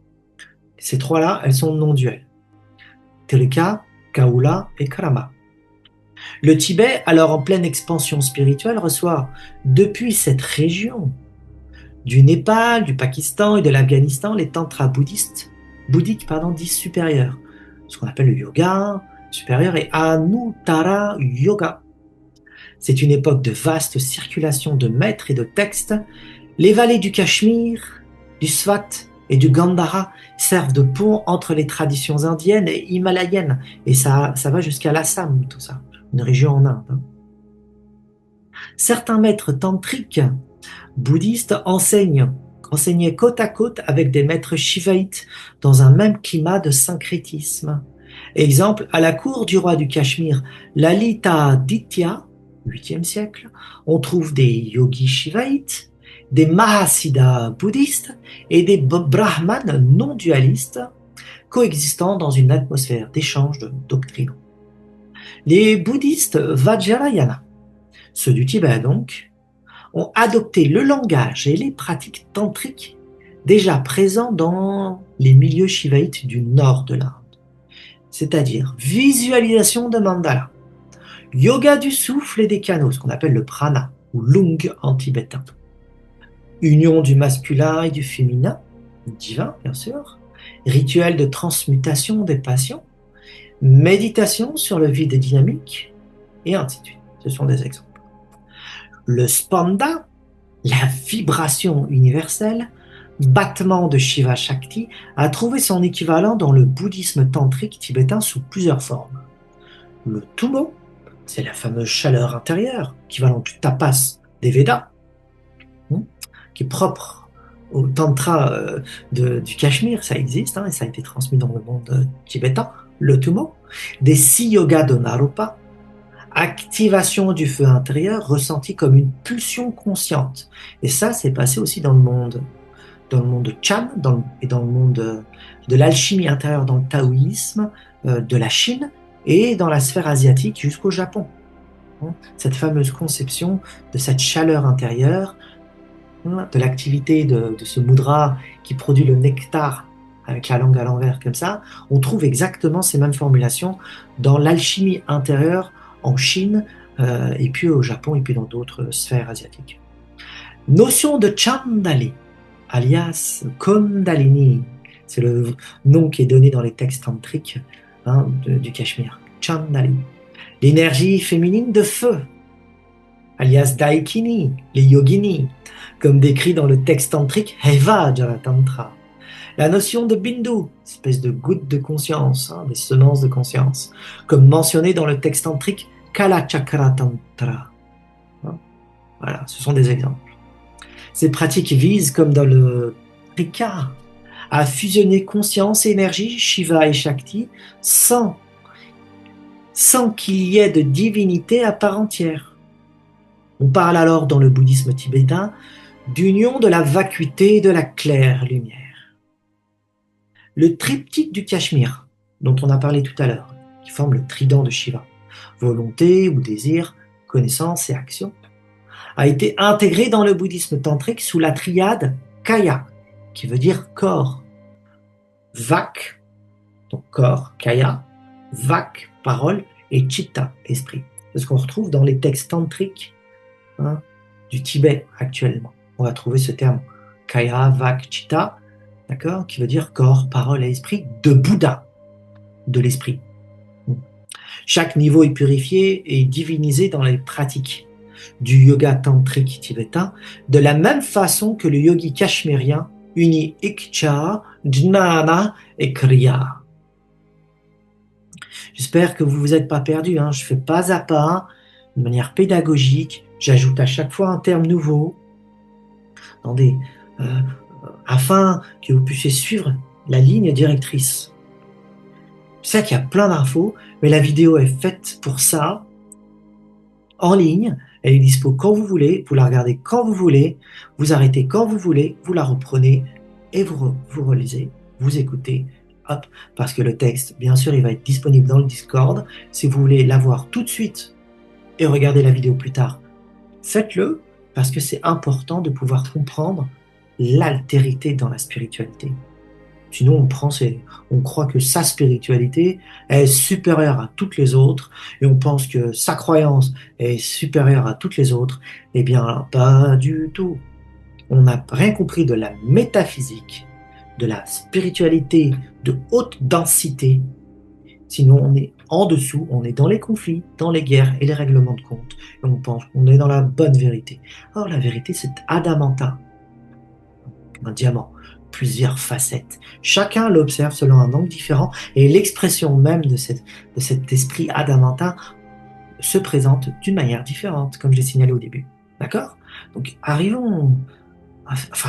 Ces 3-là, elles sont non-duelles. Trika, Kaula et Krama. Le Tibet, alors en pleine expansion spirituelle, reçoit depuis cette région du Népal, du Pakistan et de l'Afghanistan les tantras bouddhiques dits supérieurs, ce qu'on appelle le yoga supérieur et Anuttara Yoga. C'est une époque de vaste circulation de maîtres et de textes. Les vallées du Cachemire, du Swat et du Gandhara servent de pont entre les traditions indiennes et himalayennes. Et ça va jusqu'à l'Assam, tout ça, une région en Inde. Certains maîtres tantriques bouddhistes enseignaient côte à côte avec des maîtres shivaïtes dans un même climat de syncrétisme. Exemple, à la cour du roi du Cachemire, Lalitaditya, 8e siècle, on trouve des yogis shivaïtes, des mahasiddhas bouddhistes et des brahmanes non-dualistes coexistant dans une atmosphère d'échange de doctrines. Les bouddhistes Vajrayana, ceux du Tibet donc, ont adopté le langage et les pratiques tantriques déjà présents dans les milieux shivaïtes du nord de l'Inde, c'est-à-dire visualisation de mandala, yoga du souffle et des canaux, ce qu'on appelle le prana ou lung en tibétain, union du masculin et du féminin, divin bien sûr, rituel de transmutation des passions, méditation sur le vide dynamique, et ainsi de suite. Ce sont des exemples. Le spanda, la vibration universelle, battement de Shiva Shakti, a trouvé son équivalent dans le bouddhisme tantrique tibétain sous plusieurs formes. Le tumo, c'est la fameuse chaleur intérieure, équivalent du tapas des Védas, qui est propre au tantra du Cachemire, ça existe, et ça a été transmis dans le monde tibétain. Le tumo, des 6 yogas de Naropa, activation du feu intérieur ressentie comme une pulsion consciente. Et ça, c'est passé aussi dans le monde Chan et dans le monde de l'alchimie intérieure, dans le taoïsme, de la Chine et dans la sphère asiatique jusqu'au Japon. Cette fameuse conception de cette chaleur intérieure, de l'activité de ce mudra qui produit le nectar avec la langue à l'envers comme ça, on trouve exactement ces mêmes formulations dans l'alchimie intérieure en Chine, et puis au Japon, et puis dans d'autres sphères asiatiques. Notion de Chandali, alias Kundalini, c'est le nom qui est donné dans les textes tantriques du Cachemire. Chandali, l'énergie féminine de feu, alias Daikini, les yoginis, comme décrit dans le texte tantrique Hevajra Tantra. La notion de bindu, espèce de goutte de conscience, des semences de conscience, comme mentionné dans le texte tantrique Kalachakra Tantra. Voilà, ce sont des exemples. Ces pratiques visent, comme dans le Trika, à fusionner conscience et énergie, Shiva et Shakti, sans qu'il y ait de divinité à part entière. On parle alors dans le bouddhisme tibétain d'union de la vacuité et de la claire lumière. Le triptyque du Cachemire, dont on a parlé tout à l'heure, qui forment le trident de Shiva, volonté ou désir, connaissance et action, a été intégré dans le bouddhisme tantrique sous la triade Kaya, qui veut dire corps, Vak, donc corps, Kaya, Vak, parole, et Chitta, esprit. C'est ce qu'on retrouve dans les textes tantriques du Tibet actuellement. On va trouver ce terme Kaya, Vak, Chitta, d'accord, qui veut dire corps, parole et esprit de Bouddha, de l'esprit. Chaque niveau est purifié et divinisé dans les pratiques du yoga tantrique tibétain, de la même façon que le yogi cachemérien unit Ikcha, Jnana et Kriya. J'espère que vous ne vous êtes pas perdus, je fais pas à pas, de manière pédagogique, j'ajoute à chaque fois un terme nouveau, afin que vous puissiez suivre la ligne directrice. Je sais qu'il y a plein d'infos, mais la vidéo est faite pour ça, en ligne, elle est dispo quand vous voulez, vous la regardez quand vous voulez, vous arrêtez quand vous voulez, vous la reprenez et vous relisez, vous écoutez, hop, parce que le texte, bien sûr, il va être disponible dans le Discord. Si vous voulez l'avoir tout de suite et regarder la vidéo plus tard, faites-le, parce que c'est important de pouvoir comprendre l'altérité dans la spiritualité. Sinon, on croit que sa spiritualité est supérieure à toutes les autres et on pense que sa croyance est supérieure à toutes les autres. Eh bien, pas du tout. On n'a rien compris de la métaphysique, de la spiritualité de haute densité. Sinon, on est en dessous, on est dans les conflits, dans les guerres et les règlements de compte. Et on pense qu'on est dans la bonne vérité. Or, la vérité, c'est adamantin, un diamant. Plusieurs facettes. Chacun l'observe selon un angle différent et l'expression même de cet esprit adamantin se présente d'une manière différente, comme je l'ai signalé au début. D'accord? Donc,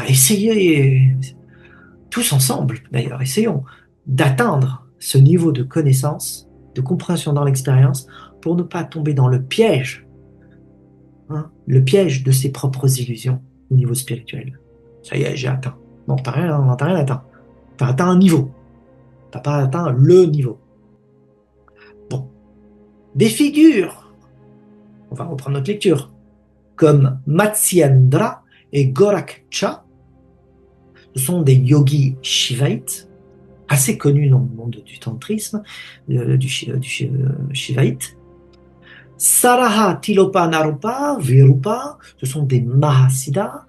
essayez, tous ensemble d'ailleurs, essayons d'atteindre ce niveau de connaissance, de compréhension dans l'expérience, pour ne pas tomber dans le piège de ses propres illusions au niveau spirituel. Ça y est, j'ai atteint. Non, t'as rien atteint. T'as atteint un niveau. T'as pas atteint le niveau. Bon. Des figures, on va reprendre notre lecture, comme Matsyendra et Goraksha, ce sont des yogis shivaïtes, assez connus dans le monde du tantrisme, du shivaïte. Saraha Tilopa Narupa, Virupa, ce sont des Mahasiddhas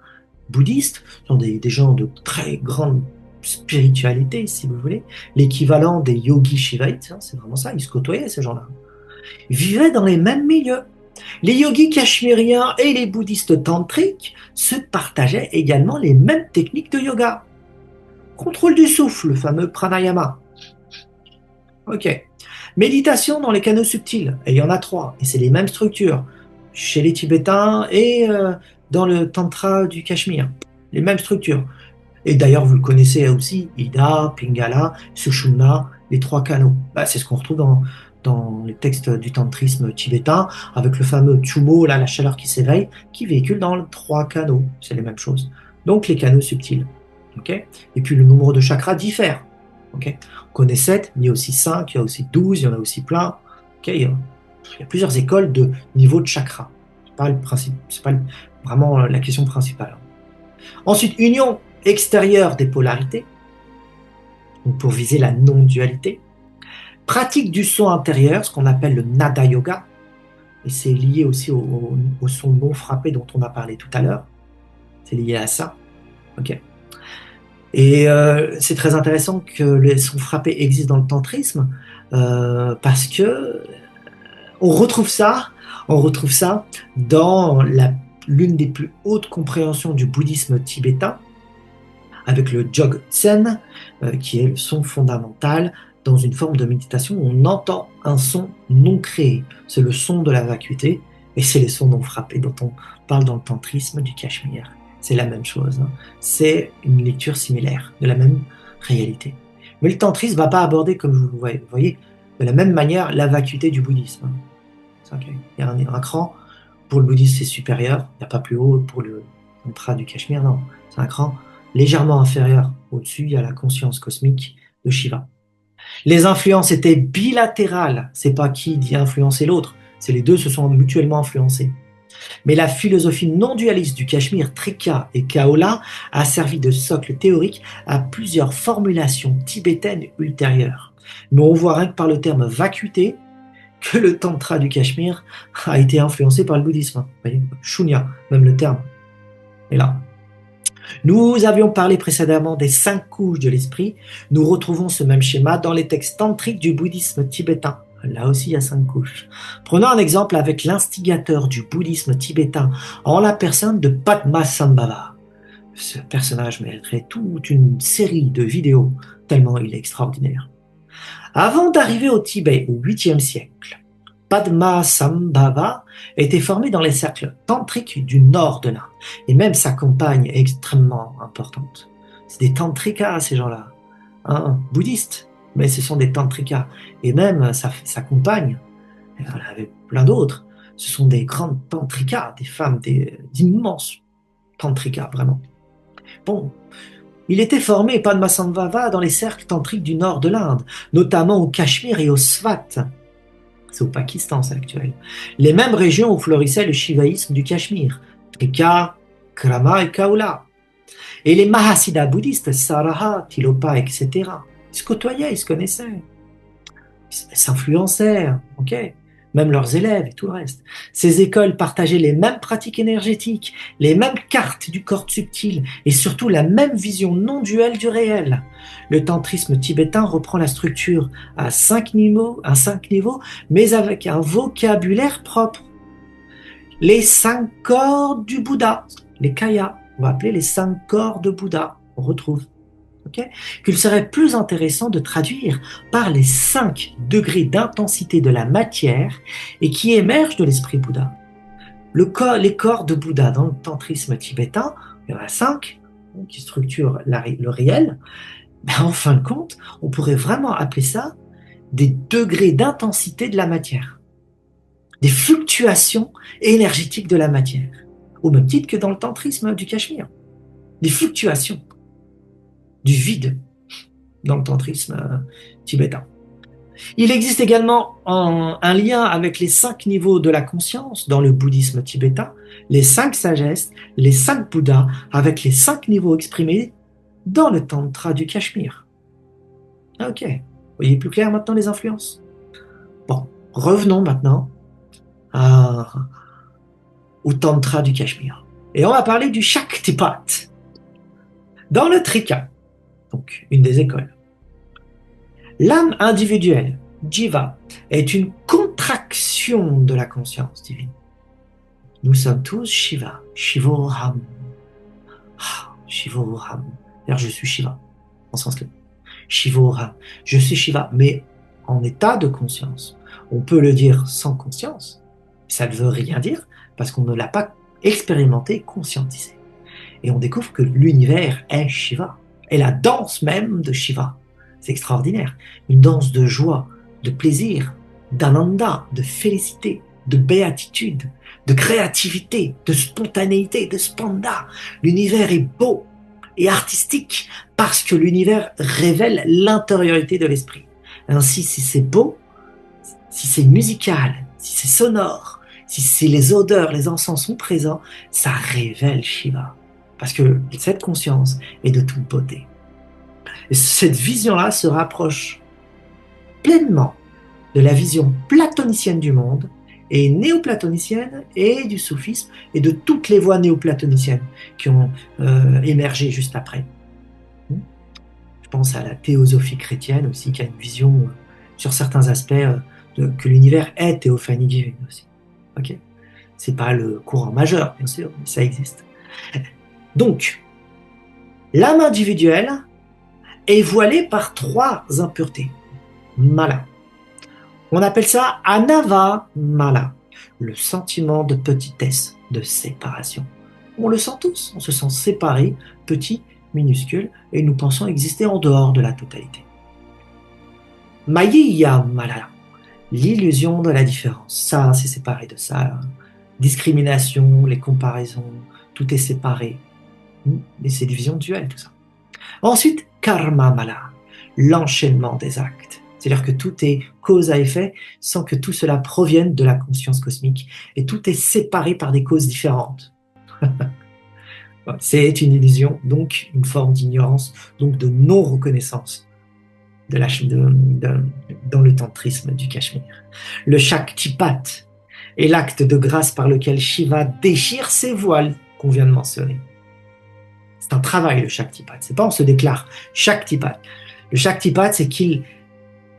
bouddhistes, ce sont des gens de très grande spiritualité, si vous voulez, l'équivalent des yogis shivaïtes, c'est vraiment ça, ils se côtoyaient ces gens-là. Ils vivaient dans les mêmes milieux. Les yogis cachemiriens et les bouddhistes tantriques se partageaient également les mêmes techniques de yoga. Contrôle du souffle, le fameux pranayama. Ok. Méditation dans les canaux subtils, et il y en a 3, et c'est les mêmes structures, chez les Tibétains et dans le Tantra du Cachemire, les mêmes structures. Et d'ailleurs, vous le connaissez aussi, Ida, Pingala, Sushumna, les 3 canaux. C'est ce qu'on retrouve dans les textes du tantrisme tibétain, avec le fameux Chumo, la chaleur qui s'éveille, qui véhicule dans les 3 canaux. C'est les mêmes choses. Donc les canaux subtils. Okay, et puis le nombre de chakras diffère. Okay, on connaît 7, mais il y a aussi 5, il y a aussi 12, il y en a aussi plein. Okay, il y a plusieurs écoles de niveau de chakra. C'est pas vraiment la question principale. Ensuite, union extérieure des polarités, donc pour viser la non-dualité. Pratique du son intérieur, ce qu'on appelle le nada yoga, et c'est lié aussi au son non frappé dont on a parlé tout à l'heure. C'est lié à ça. Ok. Et c'est très intéressant que les sons frappés existent dans le tantrisme, parce que on retrouve ça dans l'une des plus hautes compréhensions du bouddhisme tibétain, avec le Jogtsen, qui est le son fondamental dans une forme de méditation où on entend un son non créé. C'est le son de la vacuité, et c'est les sons non frappés dont on parle dans le tantrisme du Cachemire. C'est la même chose. C'est une lecture similaire de la même réalité. Mais le tantrisme ne va pas aborder, comme vous voyez, de la même manière la vacuité du bouddhisme. Okay. Il y a un cran, pour le bouddhisme c'est supérieur, il n'y a pas plus haut pour le tantra du Cachemire, c'est un cran légèrement inférieur. Au-dessus, il y a la conscience cosmique de Shiva. Les influences étaient bilatérales. C'est pas qui dit influencer l'autre, c'est les deux se sont mutuellement influencés. Mais la philosophie non-dualiste du Cachemire, Trika et Kaola, a servi de socle théorique à plusieurs formulations tibétaines ultérieures. Mais on voit rien que par le terme vacuité que le tantra du Cachemire a été influencé par le bouddhisme. Vous voyez, Shunya, même le terme est là. Nous avions parlé précédemment des 5 couches de l'esprit. Nous retrouvons ce même schéma dans les textes tantriques du bouddhisme tibétain. Là aussi, il y a 5 couches. Prenons un exemple avec l'instigateur du bouddhisme tibétain en la personne de Padmasambhava. Ce personnage mériterait toute une série de vidéos, tellement il est extraordinaire. Avant d'arriver au Tibet au 8e siècle, Padmasambhava était formé dans les cercles tantriques du nord de l'Inde. Et même sa compagne est extrêmement importante. C'est des tantrikas, ces gens-là. Bouddhistes, mais ce sont des tantrikas. Et même sa compagne, elle en avait plein d'autres. Ce sont des grandes tantrikas, des femmes, d'immenses tantrikas, vraiment. Bon, il était formé, Padmasambhava, dans les cercles tantriques du nord de l'Inde, notamment au Cachemire et au Swat. C'est au Pakistan, c'est actuel. Les mêmes régions où florissait le shivaïsme du Cachemire, Trika, Krama et Kaula. Et les Mahasiddhas bouddhistes, Saraha, Tilopa, etc. Ils se côtoyaient, ils se connaissaient. Ils s'influençaient, ok, même leurs élèves et tout le reste. Ces écoles partageaient les mêmes pratiques énergétiques, les mêmes cartes du corps subtil et surtout la même vision non duelle du réel. Le tantrisme tibétain reprend la structure à 5 niveaux, mais avec un vocabulaire propre. Les 5 corps du Bouddha, les kayas, on va appeler les 5 corps de Bouddha, on retrouve. Qu'il serait plus intéressant de traduire par les 5 degrés d'intensité de la matière et qui émergent de l'esprit Bouddha. Les corps de Bouddha dans le tantrisme tibétain, il y en a 5 qui structurent le réel. En fin de compte, on pourrait vraiment appeler ça des degrés d'intensité de la matière, des fluctuations énergétiques de la matière, au même titre que dans le tantrisme du Cachemire, des fluctuations du vide dans le tantrisme tibétain. Il existe également un lien avec les 5 niveaux de la conscience dans le bouddhisme tibétain, les 5 sagesses, les 5 Bouddhas, avec les 5 niveaux exprimés dans le tantra du Cachemire. Ok, vous voyez plus clair maintenant les influences? Bon, revenons maintenant au tantra du Cachemire. Et on va parler du Shaktipat. Dans le Trika, donc une des écoles, l'âme individuelle, Jiva, est une contraction de la conscience divine. Nous sommes tous Shiva, Shivoham. Shivoham. D'ailleurs, je suis Shiva, en sanskrit. Shivoham. Je suis Shiva, mais en état de conscience. On peut le dire sans conscience. Ça ne veut rien dire parce qu'on ne l'a pas expérimenté, conscientisé. Et on découvre que l'univers est Shiva. Et la danse même de Shiva. C'est extraordinaire. Une danse de joie, de plaisir, d'ananda, de félicité, de béatitude, de créativité, de spontanéité, de spanda. L'univers est beau et artistique parce que l'univers révèle l'intériorité de l'esprit. Ainsi, si c'est beau, si c'est musical, si c'est sonore, si les odeurs, les encens sont présents, ça révèle Shiva. Parce que cette conscience est de toute beauté. Et cette vision-là se rapproche pleinement de la vision platonicienne du monde et néoplatonicienne et du soufisme et de toutes les voies néoplatoniciennes qui ont émergé juste après. Je pense à la théosophie chrétienne aussi, qui a une vision sur certains aspects que l'univers est théophanie divine aussi. Okay, c'est pas le courant majeur, bien sûr, mais ça existe. Donc, l'âme individuelle est voilée par 3 impuretés. Mala. On appelle ça Anava Mala, le sentiment de petitesse, de séparation. On le sent tous, on se sent séparé, petit, minuscule, et nous pensons exister en dehors de la totalité. Mayiya Mala, l'illusion de la différence. Ça, c'est séparé de ça. Discrimination, les comparaisons, tout est séparé. Mais c'est division duelle, tout ça. Ensuite, Karma Mala, l'enchaînement des actes. C'est-à-dire que tout est cause à effet sans que tout cela provienne de la conscience cosmique et tout est séparé par des causes différentes. C'est une illusion, donc une forme d'ignorance, donc de non-reconnaissance dans le tantrisme du Cachemire. Le Shaktipat est l'acte de grâce par lequel Shiva déchire ses voiles qu'on vient de mentionner. C'est un travail, le Shaktipat. C'est pas on se déclare Shaktipat. Le Shaktipat, c'est qu'il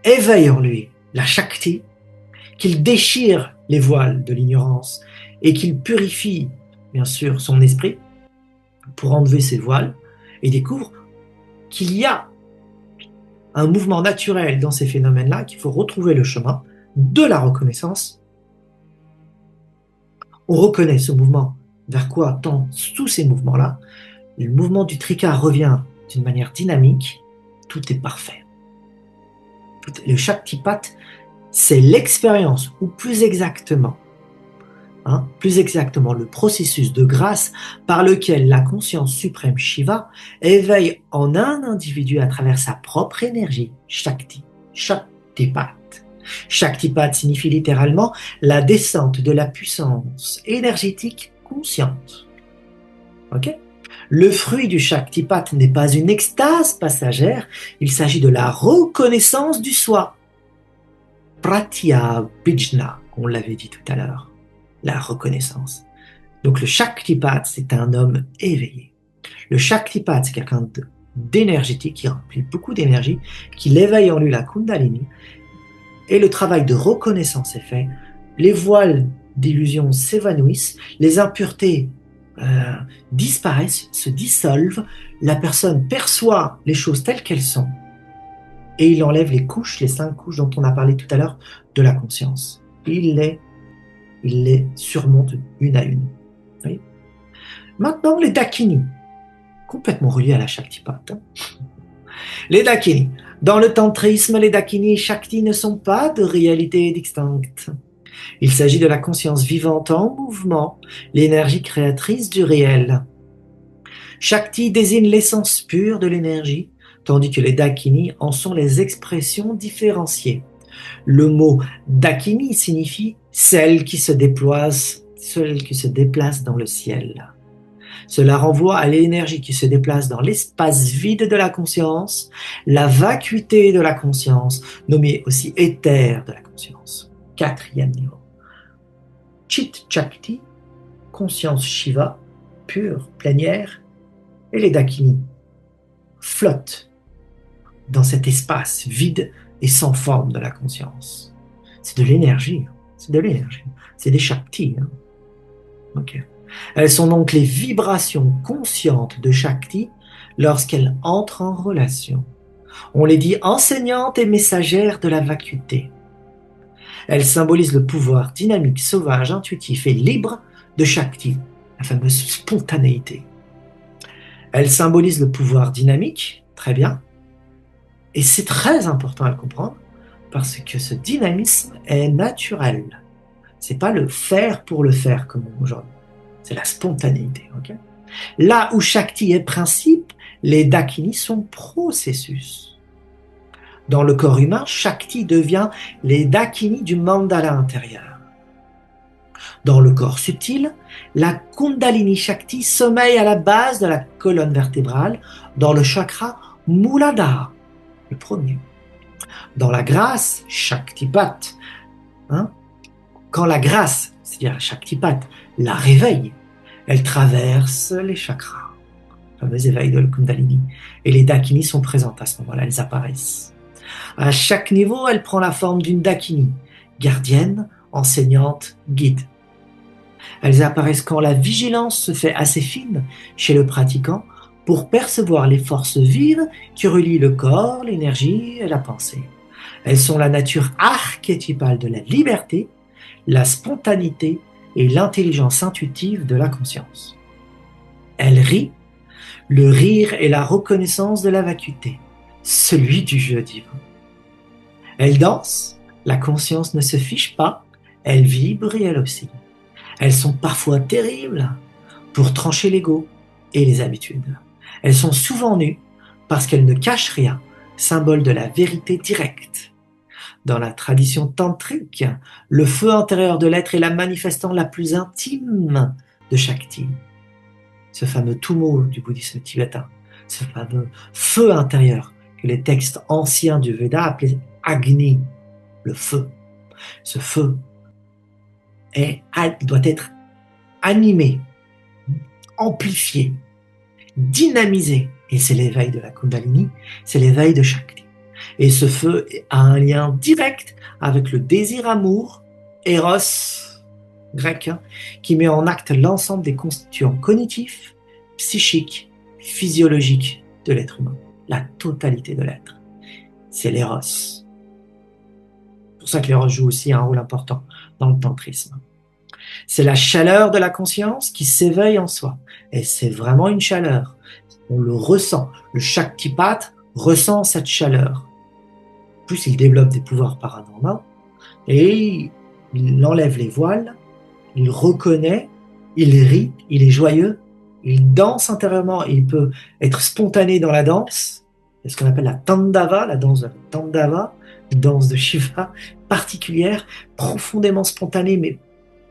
éveille en lui la Shakti, qu'il déchire les voiles de l'ignorance et qu'il purifie, bien sûr, son esprit pour enlever ses voiles et découvre qu'il y a un mouvement naturel dans ces phénomènes-là, qu'il faut retrouver le chemin de la reconnaissance. On reconnaît ce mouvement vers quoi tendent tous ces mouvements-là. Le mouvement du trika revient d'une manière dynamique, tout est parfait. Le Shaktipat, c'est l'expérience, ou plus exactement, le processus de grâce par lequel la conscience suprême Shiva éveille en un individu à travers sa propre énergie, Shakti, Shaktipat. Shaktipat signifie littéralement la descente de la puissance énergétique consciente. Ok ? Le fruit du Shaktipat n'est pas une extase passagère, il s'agit de la reconnaissance du soi. Pratyabhijna, on l'avait dit tout à l'heure. La reconnaissance. Donc le Shaktipat, c'est un homme éveillé. Le Shaktipat, c'est quelqu'un d'énergétique, qui remplit beaucoup d'énergie, qui l'éveille en lui la Kundalini, et le travail de reconnaissance est fait. Les voiles d'illusion s'évanouissent, les impuretés disparaissent, se dissolvent, la personne perçoit les choses telles qu'elles sont, et il enlève les couches, les 5 couches dont on a parlé tout à l'heure, de la conscience. Il les surmonte une à une. Vous voyez ? Maintenant, les Dakini, complètement reliés à la Shaktipat. Les Dakini. Dans le tantrisme, les Dakini et Shakti ne sont pas de réalités distinctes. Il s'agit de la conscience vivante en mouvement, l'énergie créatrice du réel. Shakti désigne l'essence pure de l'énergie, tandis que les Dakini en sont les expressions différenciées. Le mot Dakini signifie celle qui se déplace dans le ciel. Cela renvoie à l'énergie qui se déplace dans l'espace vide de la conscience, la vacuité de la conscience, nommée aussi éther de la conscience. 4e niveau. Chit Shakti, conscience Shiva, pure, plénière, et les Dakini flottent dans cet espace vide et sans forme de la conscience. C'est de l'énergie, c'est des Shakti. Okay. Elles sont donc les vibrations conscientes de Shakti lorsqu'elles entrent en relation. On les dit enseignantes et messagères de la vacuité. Elles symbolisent le pouvoir dynamique, sauvage, intuitif et libre de Shakti, la fameuse spontanéité. Elles symbolisent le pouvoir dynamique, très bien, et c'est très important à le comprendre, parce que ce dynamisme est naturel. C'est pas le faire pour le faire comme aujourd'hui. C'est la spontanéité. Okay ? Là où Shakti est principe, les Dakini sont processus. Dans le corps humain, Shakti devient les Dakini du mandala intérieur. Dans le corps subtil, la Kundalini Shakti sommeille à la base de la colonne vertébrale, dans le chakra Muladhara, le premier. Dans la grâce, Shaktipat, quand la grâce, c'est-à-dire Shaktipat, la réveille, elle traverse les chakras, le fameux éveil de la Kundalini, et les Dakini sont présentes à ce moment-là, elles apparaissent. À chaque niveau, elle prend la forme d'une Dakini, gardienne, enseignante, guide. Elles apparaissent quand la vigilance se fait assez fine chez le pratiquant pour percevoir les forces vives qui relient le corps, l'énergie et la pensée. Elles sont la nature archétypale de la liberté, la spontanéité et l'intelligence intuitive de la conscience. Elle rit, le rire est la reconnaissance de la vacuité, celui du jeu divin. Elle danse, la conscience ne se fiche pas, elle vibre et elle oscille. Elles sont parfois terribles pour trancher l'ego et les habitudes. Elles sont souvent nues parce qu'elles ne cachent rien, symbole de la vérité directe. Dans la tradition tantrique, le feu intérieur de l'être est la manifestation la plus intime de Shakti. Ce fameux tumo du bouddhisme tibétain, ce fameux feu intérieur que les textes anciens du Veda appelaient Agni, le feu. Ce feu doit être animé, amplifié, dynamisé. Et c'est l'éveil de la Kundalini, c'est l'éveil de Shakti. Et ce feu a un lien direct avec le désir-amour, Eros, grec, qui met en acte l'ensemble des constituants cognitifs, psychiques, physiologiques de l'être humain. La totalité de l'être. C'est l'Eros. C'est pour ça que l'Eros joue aussi un rôle important dans le tantrisme. C'est la chaleur de la conscience qui s'éveille en soi. Et c'est vraiment une chaleur. On le ressent. Le Shaktipat ressent cette chaleur. En plus, il développe des pouvoirs paranormaux et il enlève les voiles, il reconnaît, il rit, il est joyeux, il danse intérieurement, il peut être spontané dans la danse. C'est ce qu'on appelle la Tandava, la danse de Tandava, une danse de Shiva particulière, profondément spontanée mais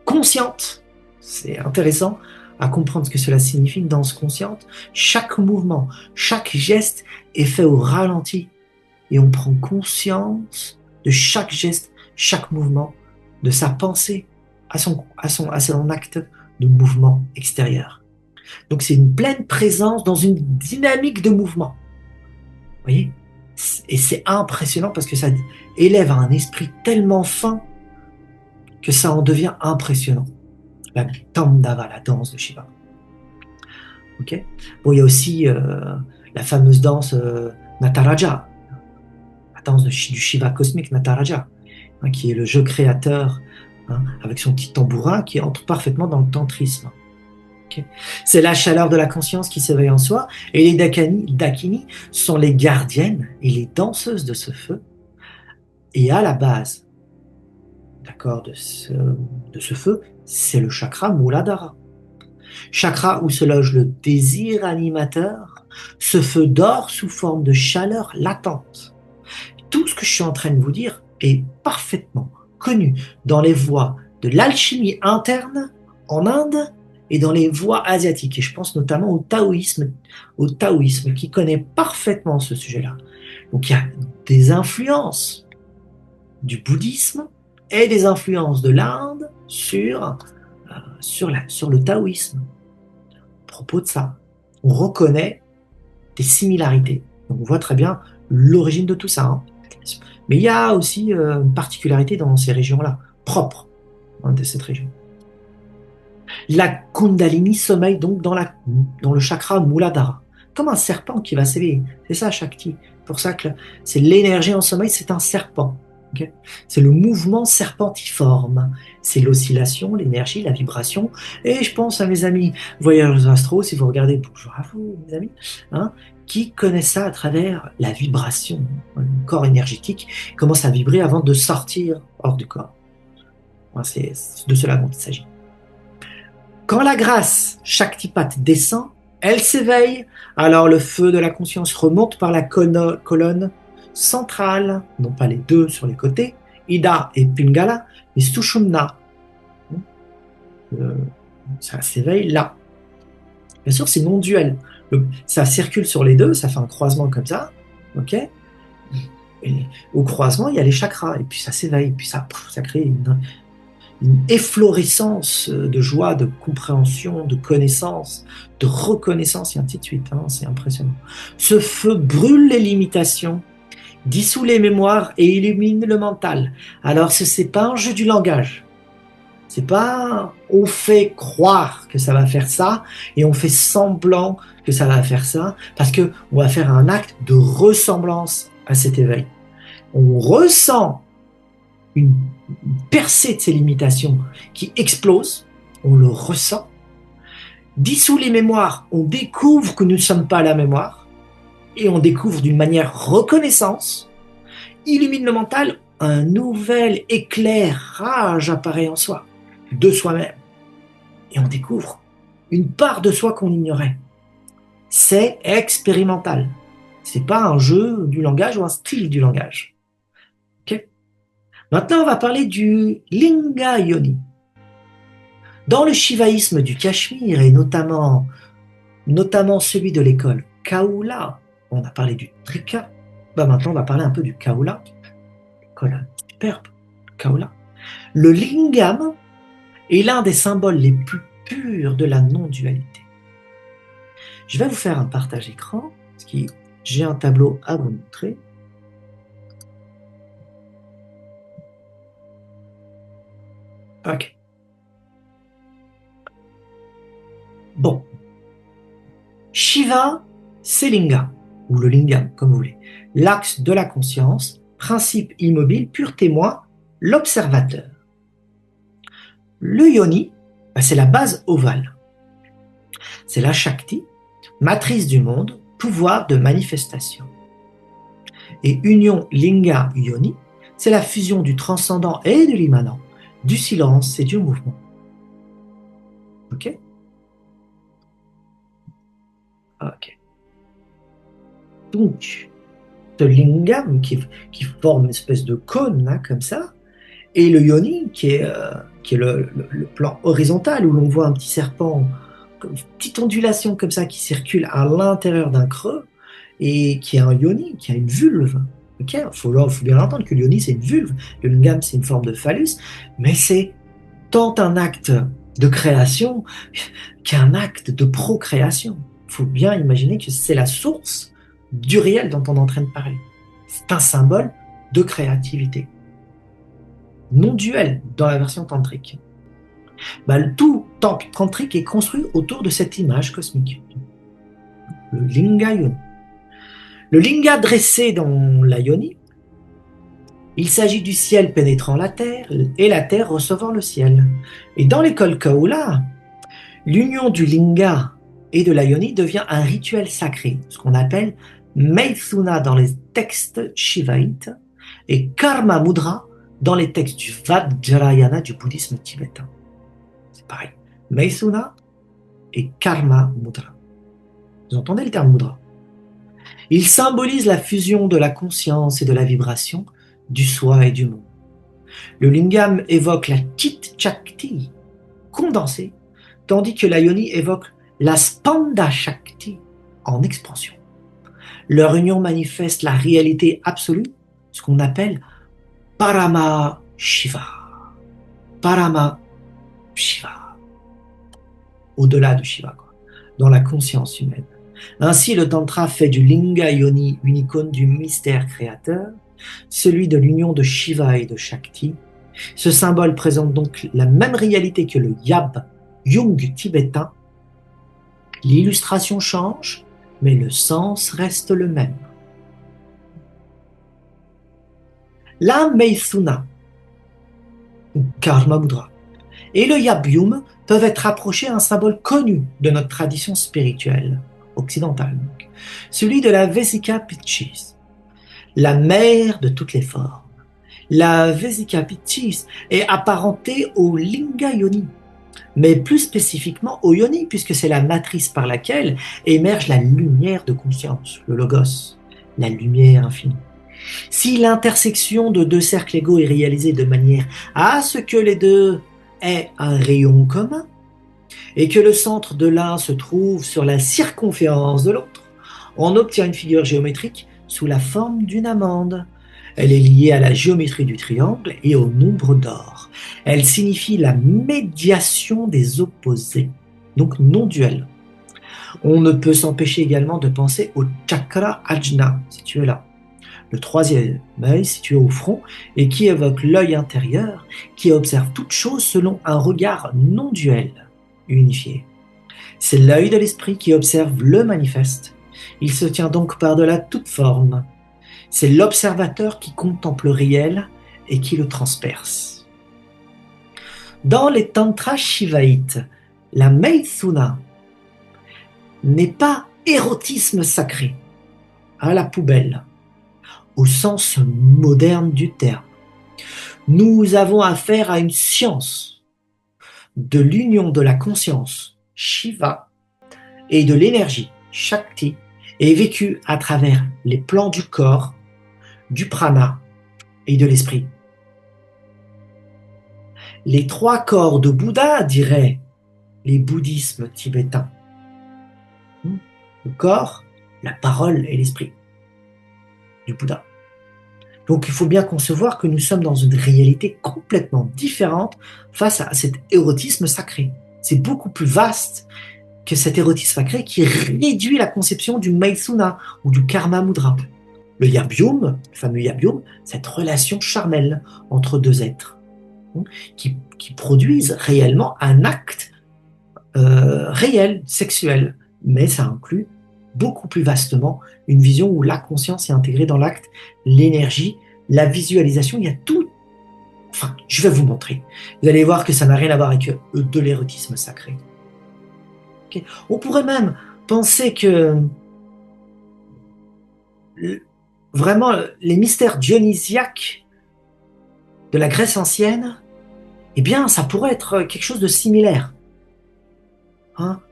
consciente. C'est intéressant à comprendre ce que cela signifie, une danse consciente. Chaque mouvement, chaque geste est fait au ralenti et on prend conscience de chaque geste, chaque mouvement, de sa pensée à son acte de mouvement extérieur. Donc c'est une pleine présence dans une dynamique de mouvement. Vous voyez ? Et c'est impressionnant parce que ça élève un esprit tellement fin que ça en devient impressionnant. La Tandava, la danse de Shiva. Okay. Bon, il y a aussi la fameuse danse Nataraja, la danse du Shiva cosmique Nataraja, qui est le jeu créateur, avec son petit tambourin qui entre parfaitement dans le tantrisme. Okay. C'est la chaleur de la conscience qui s'éveille en soi, et les Dakini sont les gardiennes et les danseuses de ce feu. Et à la base, d'accord, de ce feu, c'est le chakra Muladhara. Chakra où se loge le désir animateur, ce feu d'or sous forme de chaleur latente. Tout ce que je suis en train de vous dire est parfaitement connu dans les voies de l'alchimie interne en Inde et dans les voies asiatiques. Et je pense notamment au taoïsme qui connaît parfaitement ce sujet-là. Donc il y a des influences du bouddhisme et des influences de l'Inde sur le taoïsme. À propos de ça, on reconnaît des similarités. Donc on voit très bien l'origine de tout ça. Mais il y a aussi une particularité dans ces régions-là, propre de cette région. La Kundalini sommeille donc dans le chakra Muladhara, comme un serpent qui va s'éveiller. C'est ça Shakti. Pour ça que c'est l'énergie en sommeil, c'est un serpent. Okay. C'est le mouvement serpentiforme, c'est l'oscillation, l'énergie, la vibration. Et je pense à mes amis voyageurs astro, si vous regardez, bonjour à vous mes amis, qui connaissent ça à travers la vibration. Le corps énergétique commence à vibrer avant de sortir hors du corps. C'est de cela dont il s'agit. Quand la grâce Shaktipat descend, elle s'éveille, alors le feu de la conscience remonte par la colonne centrale, non pas les deux sur les côtés, Ida et Pingala, mais Sushumna. Ça s'éveille là. Bien sûr, c'est non duel. Ça circule sur les deux, ça fait un croisement comme ça. Ok. Et au croisement, il y a les chakras, et puis ça s'éveille, et puis ça crée une efflorescence de joie, de compréhension, de connaissance, de reconnaissance, et ainsi de suite. C'est impressionnant. Ce feu brûle les limitations, dissout les mémoires et illumine le mental. Alors, ce n'est pas un jeu du langage. C'est pas on fait croire que ça va faire ça et on fait semblant que ça va faire ça parce que on va faire un acte de ressemblance à cet éveil. On ressent une percée de ces limitations qui explose, on le ressent. Dissout les mémoires, on découvre que nous ne sommes pas la mémoire et on découvre d'une manière reconnaissance. Illumine le mental, un nouvel éclairage apparaît en soi, de soi-même. Et on découvre une part de soi qu'on ignorait. C'est expérimental. C'est pas un jeu du langage ou un style du langage. Okay. Maintenant, on va parler du Linga Yoni. Dans le shivaïsme du Cachemire, et notamment celui de l'école Kaula, on a parlé du Trika, maintenant on va parler un peu du Kaula, l'école superbe, Kaula. Le lingam est l'un des symboles les plus purs de la non-dualité. Je vais vous faire un partage écran, parce que j'ai un tableau à vous montrer. Ok. Bon. Shiva, c'est Linga, ou le lingam, comme vous voulez. L'axe de la conscience, principe immobile, pur témoin, l'observateur. Le yoni, c'est la base ovale. C'est la Shakti, matrice du monde, pouvoir de manifestation. Et union linga-yoni, c'est la fusion du transcendant et de l'immanent, du silence et du mouvement. Ok? Ok. Donc, ce lingam qui forme une espèce de cône, là, comme ça, et le yoni qui est le plan horizontal où l'on voit un petit serpent, une petite ondulation comme ça qui circule à l'intérieur d'un creux et qui est un yoni, qui a une vulve. Okay, faut bien entendre que le yoni c'est une vulve, le lingam c'est une forme de phallus, mais c'est tant un acte de création qu'un acte de procréation. Il faut bien imaginer que c'est la source du réel dont on est en train de parler. C'est un symbole de créativité. Non duel dans la version tantrique. Tout temple tantrique est construit autour de cette image cosmique. Le linga yoni. Le linga dressé dans la yoni, il s'agit du ciel pénétrant la terre et la terre recevant le ciel. Et dans l'école Kaula, l'union du linga et de la yoni devient un rituel sacré, ce qu'on appelle Maithuna dans les textes shivaïtes et Karma Mudra dans les textes du Vajrayana du bouddhisme tibétain. C'est pareil. Maithuna et Karma Mudra. Vous entendez le terme mudra? Il symbolise la fusion de la conscience et de la vibration, du soi et du monde. Le lingam évoque la Chit Shakti condensée, tandis que la yoni évoque la Spanda Shakti en expansion. Leur union manifeste la réalité absolue, ce qu'on appelle Parama Shiva. Parama Shiva. Au-delà de Shiva, quoi, dans la conscience humaine. Ainsi, le Tantra fait du Linga Yoni une icône du mystère créateur, celui de l'union de Shiva et de Shakti. Ce symbole présente donc la même réalité que le Yab Yung tibétain. L'illustration change, mais le sens reste le même. La Maithuna, Karma Mudra, et le Yabyum peuvent être rapprochés à un symbole connu de notre tradition spirituelle occidentale, donc, celui de la Vesika Pitchis, la mère de toutes les formes. La Vesika Pitchis est apparentée au Linga Yoni, mais plus spécifiquement au Yoni, puisque c'est la matrice par laquelle émerge la lumière de conscience, le Logos, la lumière infinie. Si l'intersection de deux cercles égaux est réalisée de manière à ce que les deux aient un rayon commun, et que le centre de l'un se trouve sur la circonférence de l'autre, on obtient une figure géométrique sous la forme d'une amande. Elle est liée à la géométrie du triangle et au nombre d'or. Elle signifie la médiation des opposés, donc non duel. On ne peut s'empêcher également de penser au chakra ajna, situé là. Le troisième œil situé au front et qui évoque l'œil intérieur qui observe toute chose selon un regard non duel, unifié. C'est l'œil de l'esprit qui observe le manifeste. Il se tient donc par-delà toute forme. C'est l'observateur qui contemple le réel et qui le transperce. Dans les tantras shivaïtes, la Maithuna n'est pas érotisme sacré, à la poubelle, au sens moderne du terme. Nous avons affaire à une science de l'union de la conscience Shiva et de l'énergie Shakti est vécu à travers les plans du corps, du prana et de l'esprit. Les 3 corps de Bouddha, diraient les bouddhismes tibétains. Le corps, la parole et l'esprit du Bouddha. Donc il faut bien concevoir que nous sommes dans une réalité complètement différente face à cet érotisme sacré. C'est beaucoup plus vaste que cet érotisme sacré qui réduit la conception du Maitsuna ou du Karma Mudra. Le Yabgyum, le fameux Yabgyum, cette relation charnelle entre 2 êtres qui produisent réellement un acte réel, sexuel, mais ça inclut beaucoup plus vastement une vision où la conscience est intégrée dans l'acte, l'énergie, la visualisation, il y a tout. Enfin, je vais vous montrer. Vous allez voir que ça n'a rien à voir avec de l'érotisme sacré. Okay. On pourrait même penser que vraiment les mystères dionysiaques de la Grèce ancienne, eh bien, ça pourrait être quelque chose de similaire.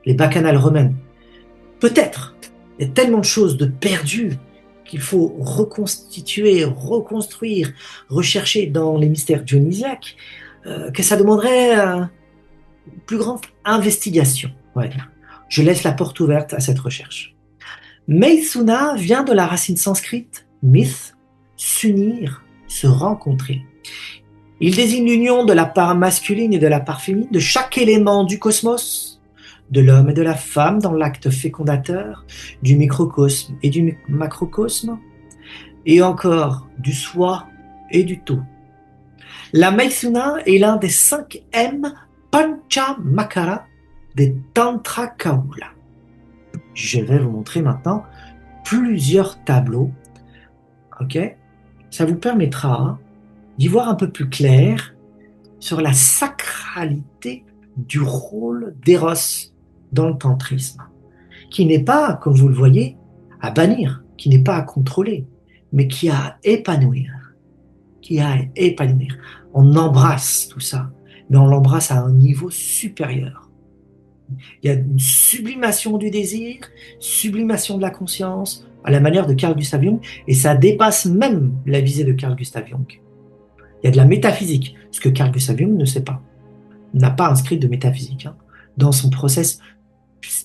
Les bacchanales romaines. Peut-être. Il y a tellement de choses de perdues qu'il faut reconstituer, reconstruire, rechercher dans les mystères dionysiaques, que ça demanderait une plus grande investigation, on va dire. Je laisse la porte ouverte à cette recherche. Maitsuna vient de la racine sanskrite, myth, s'unir, se rencontrer. Il désigne l'union de la part masculine et de la part féminine de chaque élément du cosmos, de l'homme et de la femme dans l'acte fécondateur, du microcosme et du macrocosme, et encore du soi et du tout. La Maitsuna est l'un des 5 M Panchamakara des Tantra Kaula. Je vais vous montrer maintenant plusieurs tableaux. Ok, ça vous permettra d'y voir un peu plus clair sur la sacralité du rôle d'Eros dans le tantrisme, qui n'est pas, comme vous le voyez, à bannir, qui n'est pas à contrôler, mais qui a à épanouir, On embrasse tout ça, mais on l'embrasse à un niveau supérieur. Il y a une sublimation du désir, sublimation de la conscience, à la manière de Carl Gustav Jung, et ça dépasse même la visée de Carl Gustav Jung. Il y a de la métaphysique, ce que Carl Gustav Jung ne sait pas. Il n'a pas inscrit de métaphysique dans son process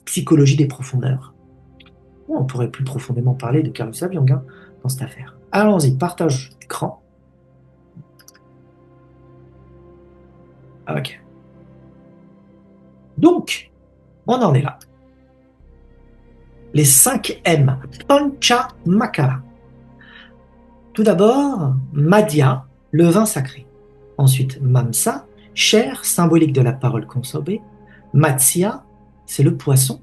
psychologie des profondeurs. On pourrait plus profondément parler de Carl Gustav Jung dans cette affaire. Allons-y, partage d'écran. Ok. Donc, on en est là. Les 5 M, Panchamakara. Tout d'abord, Madhya, le vin sacré. Ensuite, Mamsa, chair, symbolique de la parole consommée. Matsya, c'est le poisson.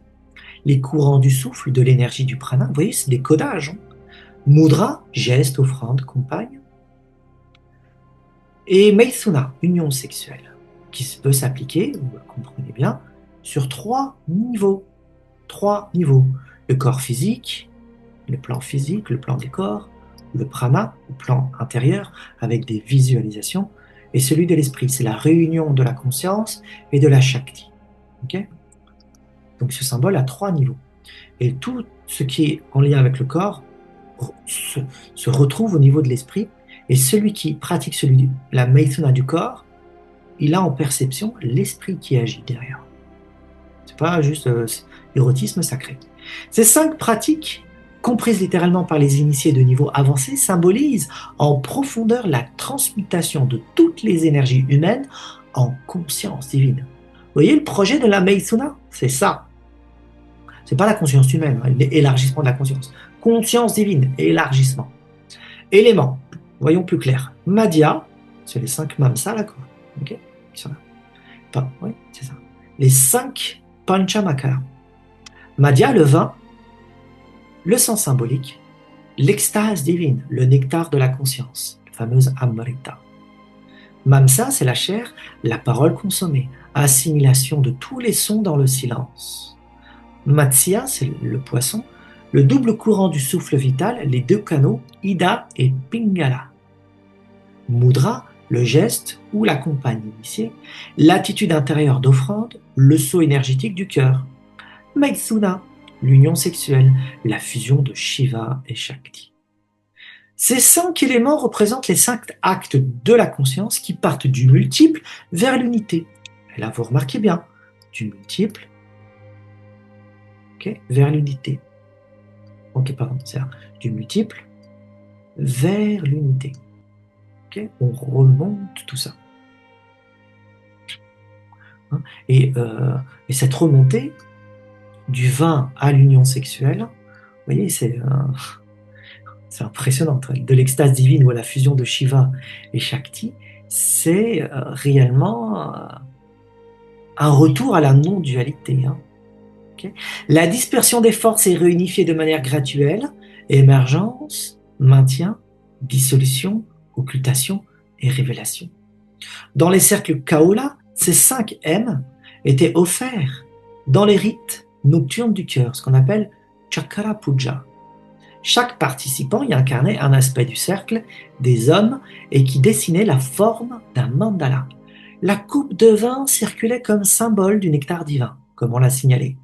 Les courants du souffle, de l'énergie du prana. Vous voyez, c'est des codages. Mudra, geste, offrande, compagne. Et Maitsuna, union sexuelle, qui peut s'appliquer, vous le comprenez bien, sur 3 niveaux. 3 niveaux. Le corps physique, le plan des corps, le prana, le plan intérieur, avec des visualisations, et celui de l'esprit. C'est la réunion de la conscience et de la shakti. Okay. Donc ce symbole a 3 niveaux. Et tout ce qui est en lien avec le corps se retrouve au niveau de l'esprit, et celui qui pratique la Maitsuna du corps, il a en perception l'esprit qui agit derrière. C'est pas juste l'érotisme sacré. Ces 5 pratiques, comprises littéralement par les initiés de niveau avancé, symbolisent en profondeur la transmutation de toutes les énergies humaines en conscience divine. Vous voyez le projet de la Maitsuna? C'est ça. C'est pas la conscience humaine, l'élargissement de la conscience. Conscience divine, élargissement. Éléments, voyons plus clair. Madhya, c'est les 5 mamsas là, quoi. Ok, ils sont là. Oui, c'est ça. Les 5 Panchamakara. Madhya, le vin, le sang symbolique, l'extase divine, le nectar de la conscience, la fameuse Amrita. Mamsa, c'est la chair, la parole consommée, assimilation de tous les sons dans le silence. Matsya, c'est le poisson, le double courant du souffle vital, les 2 canaux, Ida et Pingala. Mudra, le geste ou la compagne initiée, l'attitude intérieure d'offrande, le saut énergétique du cœur. Maitsuna, l'union sexuelle, la fusion de Shiva et Shakti. Ces 5 éléments représentent les 5 actes de la conscience qui partent du multiple vers l'unité. Et là, vous remarquez bien, du multiple vers l'unité. Ok, pardon, c'est du multiple vers l'unité. On remonte tout ça. Et cette remontée du vin à l'union sexuelle, vous voyez, c'est impressionnant. De l'extase divine ou à la fusion de Shiva et Shakti, c'est réellement un retour à la non-dualité. La dispersion des forces est réunifiée de manière graduelle, émergence, maintien, dissolution, occultation et révélation. Dans les cercles Kaula, ces 5 M étaient offerts dans les rites nocturnes du cœur, ce qu'on appelle Chakra Puja. Chaque participant y incarnait un aspect du cercle des hommes et qui dessinait la forme d'un mandala. La coupe de vin circulait comme symbole du nectar divin, comme on l'a signalé.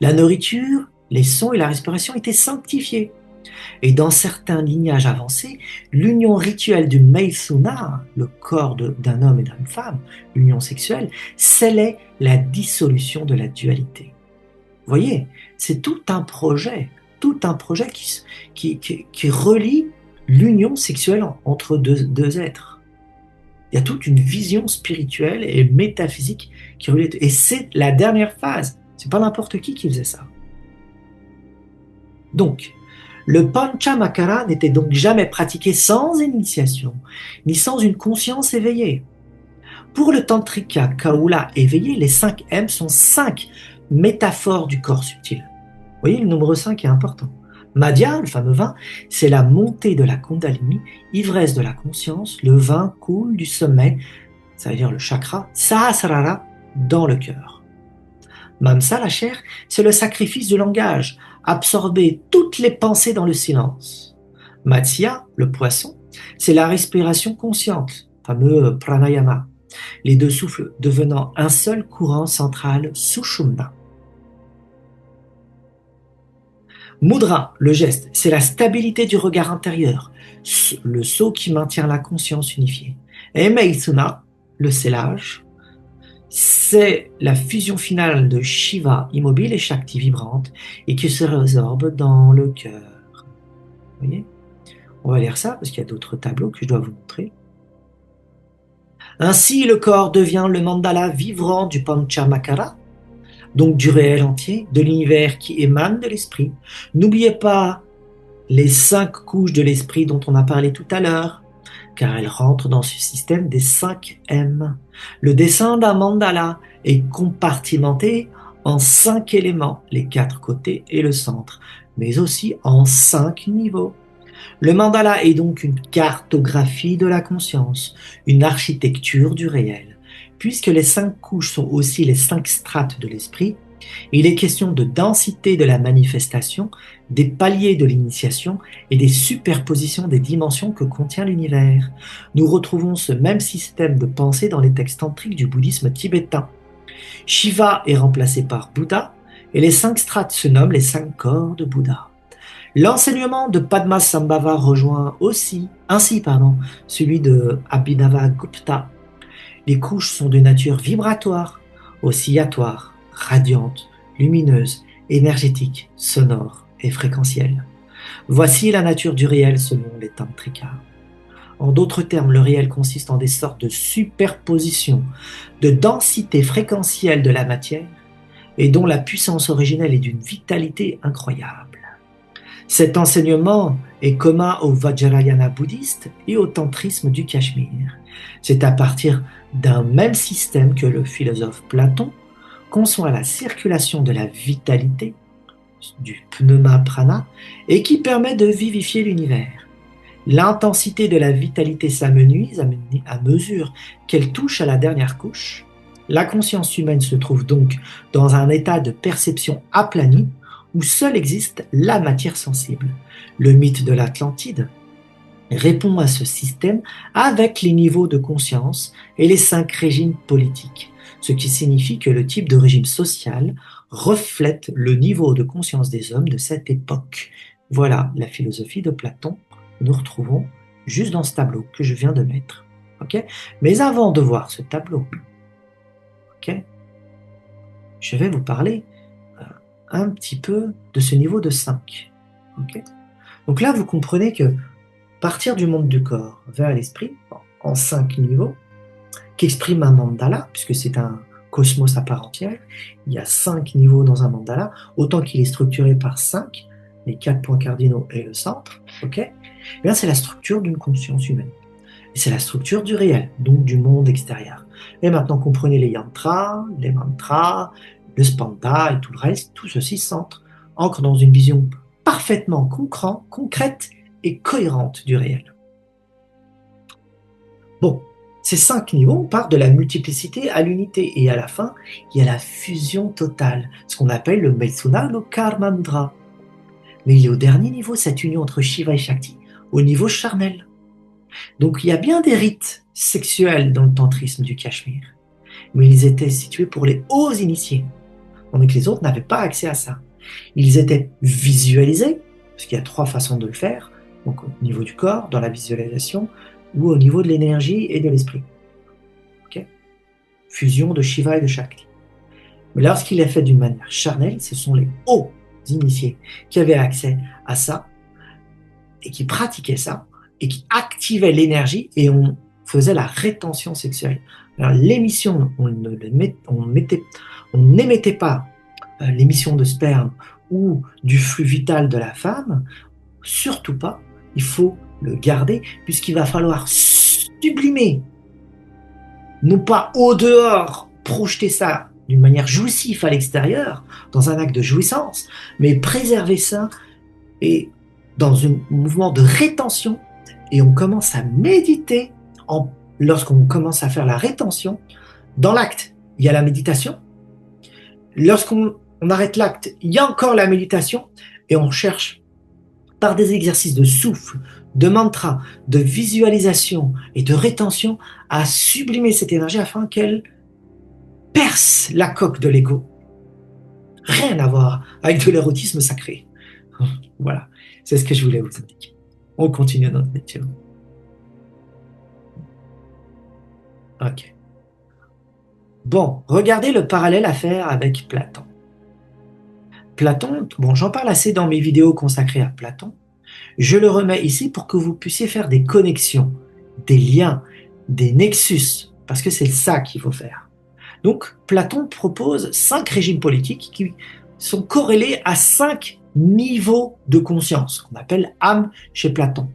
La nourriture, les sons et la respiration étaient sanctifiés. Et dans certains lignages avancés, l'union rituelle du Meithuna, le corps d'un homme et d'une femme, l'union sexuelle, scellait la dissolution de la dualité. Vous voyez, c'est tout un projet qui relie l'union sexuelle entre deux êtres. Il y a toute une vision spirituelle et métaphysique qui relie. Et c'est la dernière phase. C'est pas n'importe qui faisait ça. Donc, le Panchamakara n'était donc jamais pratiqué sans initiation, ni sans une conscience éveillée. Pour le Tantrika Kaula éveillé, les 5 M sont 5 métaphores du corps subtil. Vous voyez, le nombre 5 est important. Madhya, le fameux vin, c'est la montée de la Kundalini, ivresse de la conscience, le vin coule du sommet, ça veut dire le chakra, Sahasrara, dans le cœur. Mamsa, la chair, c'est le sacrifice du langage, absorber toutes les pensées dans le silence. Matsya, le poisson, c'est la respiration consciente, fameux pranayama, les 2 souffles devenant un seul courant central, Sushumna. Mudra, le geste, c'est la stabilité du regard intérieur, le sceau qui maintient la conscience unifiée. Et Meithuna, le scellage, c'est la fusion finale de Shiva immobile et Shakti vibrante et qui se résorbe dans le cœur. Vous voyez ? On va lire ça parce qu'il y a d'autres tableaux que je dois vous montrer. Ainsi, le corps devient le mandala vivant du Panchamakara, donc du réel entier, de l'univers qui émane de l'esprit. N'oubliez pas les 5 couches de l'esprit dont on a parlé tout à l'heure, car elles rentrent dans ce système des 5 M. Le dessin d'un mandala est compartimenté en 5 éléments, les 4 côtés et le centre, mais aussi en 5 niveaux. Le mandala est donc une cartographie de la conscience, une architecture du réel. Puisque les 5 couches sont aussi les 5 strates de l'esprit, il est question de densité de la manifestation, des paliers de l'initiation et des superpositions des dimensions que contient l'univers. Nous retrouvons ce même système de pensée dans les textes tantriques du bouddhisme tibétain. Shiva est remplacé par Bouddha et les 5 strates se nomment les 5 corps de Bouddha. L'enseignement de Padmasambhava rejoint ainsi celui de Abhinavagupta. Les couches sont de nature vibratoire, oscillatoire, radiante, lumineuse, énergétique, sonore et fréquentielle. Voici la nature du réel selon les Tantrikas. En d'autres termes, le réel consiste en des sortes de superpositions, de densité fréquentielle de la matière et dont la puissance originelle est d'une vitalité incroyable. Cet enseignement est commun au Vajrayana bouddhiste et au tantrisme du Cachemire. C'est à partir d'un même système que le philosophe Platon conçoit la circulation de la vitalité, du pneuma prana, et qui permet de vivifier l'univers. L'intensité de la vitalité s'amenuise à mesure qu'elle touche à la dernière couche. La conscience humaine se trouve donc dans un état de perception aplani où seule existe la matière sensible. Le mythe de l'Atlantide répond à ce système avec les niveaux de conscience et les 5 régimes politiques. ce qui signifie que le type de régime social reflète le niveau de conscience des hommes de cette époque. Voilà la philosophie de Platon que nous retrouvons juste dans ce tableau que je viens de mettre. Okay? Mais avant de voir ce tableau, okay, je vais vous parler un petit peu de ce niveau de 5. Okay? Donc là, vous comprenez que partir du monde du corps vers l'esprit, en 5 niveaux, qu'exprime un mandala, puisque c'est un cosmos à part entière, il y a 5 niveaux dans un mandala, autant qu'il est structuré par 5, les 4 points cardinaux et le centre, okay, eh bien c'est la structure d'une conscience humaine. Et c'est la structure du réel, donc du monde extérieur. Et maintenant, comprenez les yantras, les mantras, le spanda et tout le reste, tout ceci s'entre, ancre dans une vision parfaitement concrète et cohérente du réel. Bon, ces 5 niveaux, on part de la multiplicité à l'unité, et à la fin, il y a la fusion totale, ce qu'on appelle le Maithuna, le Karma Mudra. Mais il y a au dernier niveau cette union entre Shiva et Shakti, au niveau charnel. Donc il y a bien des rites sexuels dans le tantrisme du Cachemire, mais ils étaient situés pour les hauts initiés, tandis que les autres n'avaient pas accès à ça. Ils étaient visualisés, parce qu'il y a 3 façons de le faire, donc au niveau du corps, dans la visualisation, ou au niveau de l'énergie et de l'esprit. Okay? Fusion de Shiva et de Shakti. Mais lorsqu'il est fait d'une manière charnelle, ce sont les hauts initiés qui avaient accès à ça, et qui pratiquaient ça, et qui activaient l'énergie, et on faisait la rétention sexuelle. Alors, l'émission, on n'émettait pas l'émission de sperme ou du flux vital de la femme, surtout pas, il faut le garder, puisqu'il va falloir sublimer, non pas au dehors, projeter ça d'une manière jouissive à l'extérieur, dans un acte de jouissance, mais préserver ça et dans un mouvement de rétention, et on commence à méditer lorsqu'on commence à faire la rétention. Dans l'acte, il y a la méditation. Lorsqu'on arrête l'acte, il y a encore la méditation, et on cherche par des exercices de souffle, de mantra, de visualisation et de rétention à sublimer cette énergie afin qu'elle perce la coque de l'ego. Rien à voir avec de l'érotisme sacré. Voilà, c'est ce que je voulais vous indiquer. On continue notre lecture. Ok. Bon, regardez le parallèle à faire avec Platon. Platon, bon, j'en parle assez dans mes vidéos consacrées à Platon. Je le remets ici pour que vous puissiez faire des connexions, des liens, des nexus, parce que c'est ça qu'il faut faire. Donc, Platon propose 5 régimes politiques qui sont corrélés à 5 niveaux de conscience, qu'on appelle âme chez Platon.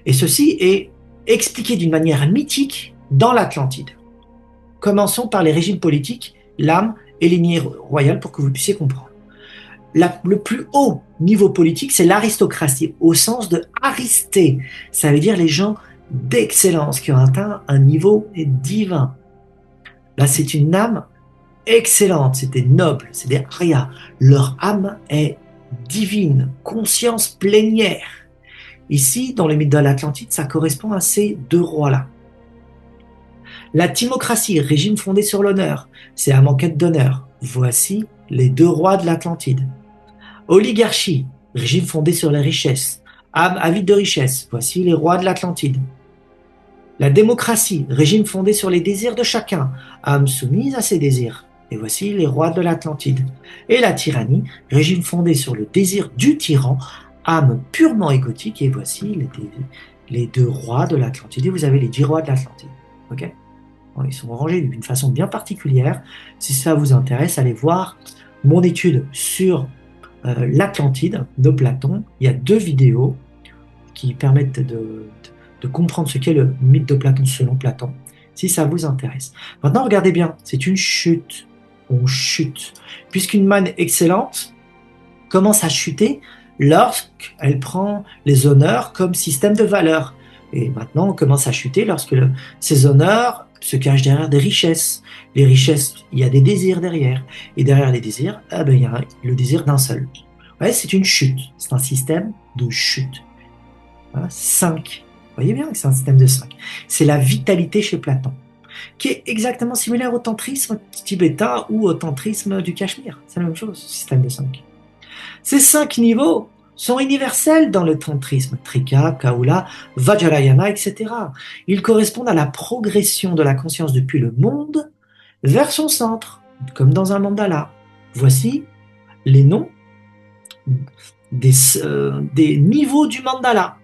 Et ceci est expliqué d'une manière mythique dans l'Atlantide. Commençons par les régimes politiques, l'âme et les lignées royales pour que vous puissiez comprendre. Le plus haut niveau politique, c'est l'aristocratie, au sens de aristé. Ça veut dire les gens d'excellence qui ont atteint un niveau divin. Là, c'est une âme excellente, c'est des nobles, c'est des arias. Leur âme est divine, conscience plénière. Ici, dans les mythes de l'Atlantide, ça correspond à ces 2 rois-là. La timocratie, régime fondé sur l'honneur, c'est âme en quête d'honneur. Voici les 2 rois de l'Atlantide. Oligarchie, régime fondé sur les richesses, âme avide de richesse. Voici les rois de l'Atlantide. La démocratie, régime fondé sur les désirs de chacun, âme soumise à ses désirs. Et voici les rois de l'Atlantide. Et la tyrannie, régime fondé sur le désir du tyran, âme purement égotique. Et voici les 2 rois de l'Atlantide. Et vous avez les 10 rois de l'Atlantide. Okay, bon, ils sont rangés d'une façon bien particulière. Si ça vous intéresse, allez voir mon étude sur l'Atlantide de Platon. Il y a 2 vidéos qui permettent de comprendre ce qu'est le mythe de Platon selon Platon, si ça vous intéresse. Maintenant, regardez bien, c'est une chute. On chute. Puisqu'une manne excellente commence à chuter lorsqu'elle prend les honneurs comme système de valeur. Et maintenant, on commence à chuter lorsque ces honneurs se cachent derrière des richesses. Les richesses, il y a des désirs derrière. Et derrière les désirs, il y a le désir d'un seul. Ouais, c'est une chute. C'est un système de chute. Voilà, 5. Vous voyez bien que c'est un système de 5. C'est la vitalité chez Platon. qui est exactement similaire au tantrisme tibétain ou au tantrisme du Cachemire. C'est la même chose, système de 5. Ces 5 niveaux sont universels dans le tantrisme, Trika, Kaula, Vajrayana, etc. Ils correspondent à la progression de la conscience depuis le monde vers son centre, comme dans un mandala. Voici les noms des niveaux du mandala.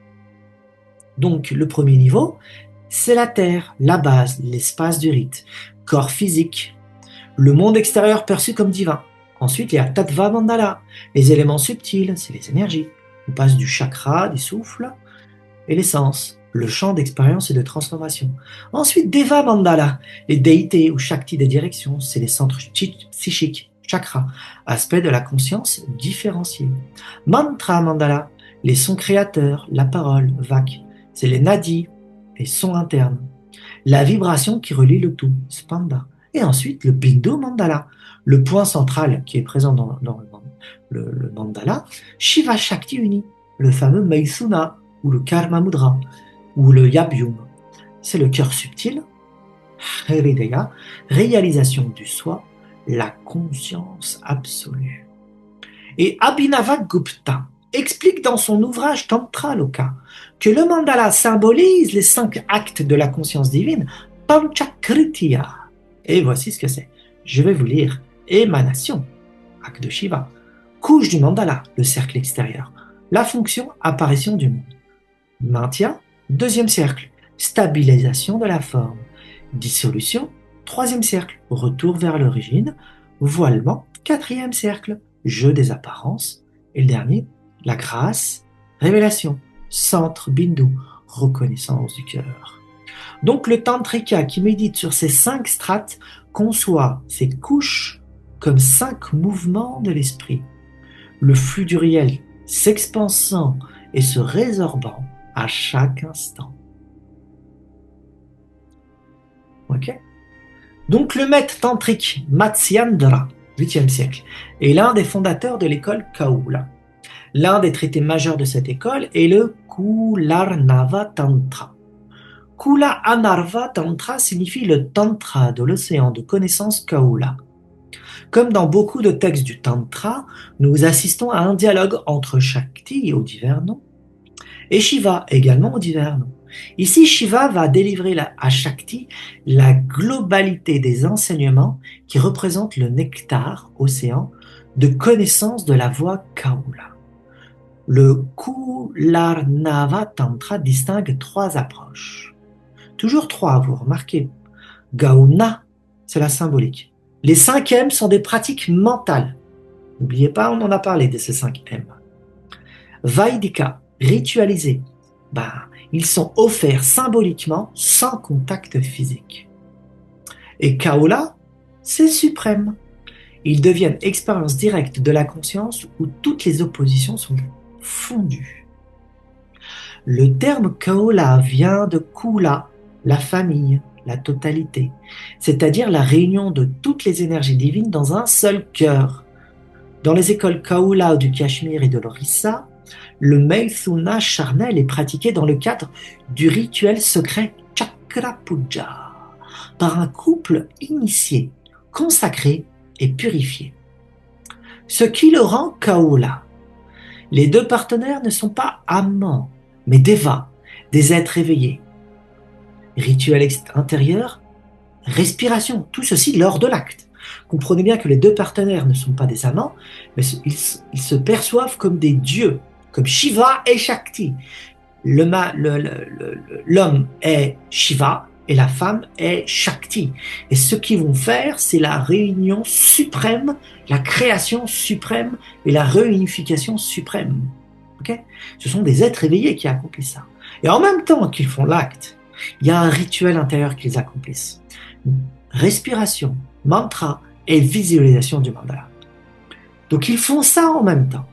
Donc, le premier niveau, c'est la terre, la base, l'espace du rite, corps physique, le monde extérieur perçu comme divin. Ensuite, il y a Tattva Mandala, les éléments subtils, c'est les énergies. On passe du chakra, des souffles, et l'essence, le champ d'expérience et de transformation. Ensuite, Deva Mandala, les déités ou Shakti des directions, c'est les centres psychiques, chakras, aspects de la conscience différenciés. Mantra Mandala, les sons créateurs, la parole, vak, c'est les nadis, les sons internes. La vibration qui relie le tout, Spanda. Et ensuite, le Bindu Mandala, le point central qui est présent dans le mandala, Shiva Shakti uni, le fameux Maithuna, ou le Karma Mudra, ou le Yabhyum. C'est le cœur subtil, Hridaya, réalisation du soi, la conscience absolue. Et Abhinavagupta explique dans son ouvrage Tantra Loka que le mandala symbolise les 5 actes de la conscience divine, Panchakritya. Et voici ce que c'est. Je vais vous lire. Émanation, acte de Shiva. Couche du mandala, le cercle extérieur. La fonction, apparition du monde. Maintien, deuxième cercle. Stabilisation de la forme. Dissolution, troisième cercle. Retour vers l'origine. Voilement, quatrième cercle. Jeu des apparences. Et le dernier, la grâce, révélation, centre, bindu, reconnaissance du cœur. Donc le tantrika qui médite sur ces 5 strates conçoit ces couches comme 5 mouvements de l'esprit. Le flux du réel s'expansant et se résorbant à chaque instant. Ok ? Donc le maître tantrique Matsyandra, 8e siècle, est l'un des fondateurs de l'école Kaula. L'un des traités majeurs de cette école est le Kularnava Tantra. Kula Anarva Tantra signifie le Tantra de l'océan de connaissances Kaula. Comme dans beaucoup de textes du Tantra, nous assistons à un dialogue entre Shakti aux divers noms et Shiva également aux divers noms. Ici, Shiva va délivrer à Shakti la globalité des enseignements qui représentent le nectar, océan, de connaissance de la voie Kaula. Le Kularnava Tantra distingue 3 approches. Toujours 3, vous remarquez. Gauna, c'est la symbolique. Les 5 M sont des pratiques mentales. N'oubliez pas, on en a parlé de ces 5 M. Vaidika, ritualisés. Ils sont offerts symboliquement sans contact physique. Et Kaula, c'est suprême. Ils deviennent expérience directe de la conscience où toutes les oppositions sont fondues. Le terme Kaula vient de Kula, la famille, la totalité, c'est-à-dire la réunion de toutes les énergies divines dans un seul cœur. Dans les écoles Kaula du Cachemire et de l'Orissa, le Maithuna charnel est pratiqué dans le cadre du rituel secret Chakra Puja, par un couple initié, consacré et purifié. Ce qui le rend Kaula. Les 2 partenaires ne sont pas amants, mais devas, des êtres éveillés. Rituel intérieur, respiration, tout ceci lors de l'acte. Comprenez bien que les 2 partenaires ne sont pas des amants, mais ils se perçoivent comme des dieux, comme Shiva et Shakti. L'homme est Shiva et la femme est Shakti. Et ce qu'ils vont faire, c'est la réunion suprême, la création suprême et la réunification suprême. Okay ? Ce sont des êtres éveillés qui accomplissent ça. Et en même temps qu'ils font l'acte, il y a un rituel intérieur qu'ils accomplissent. Respiration, mantra et visualisation du mandala. Donc ils font ça en même temps.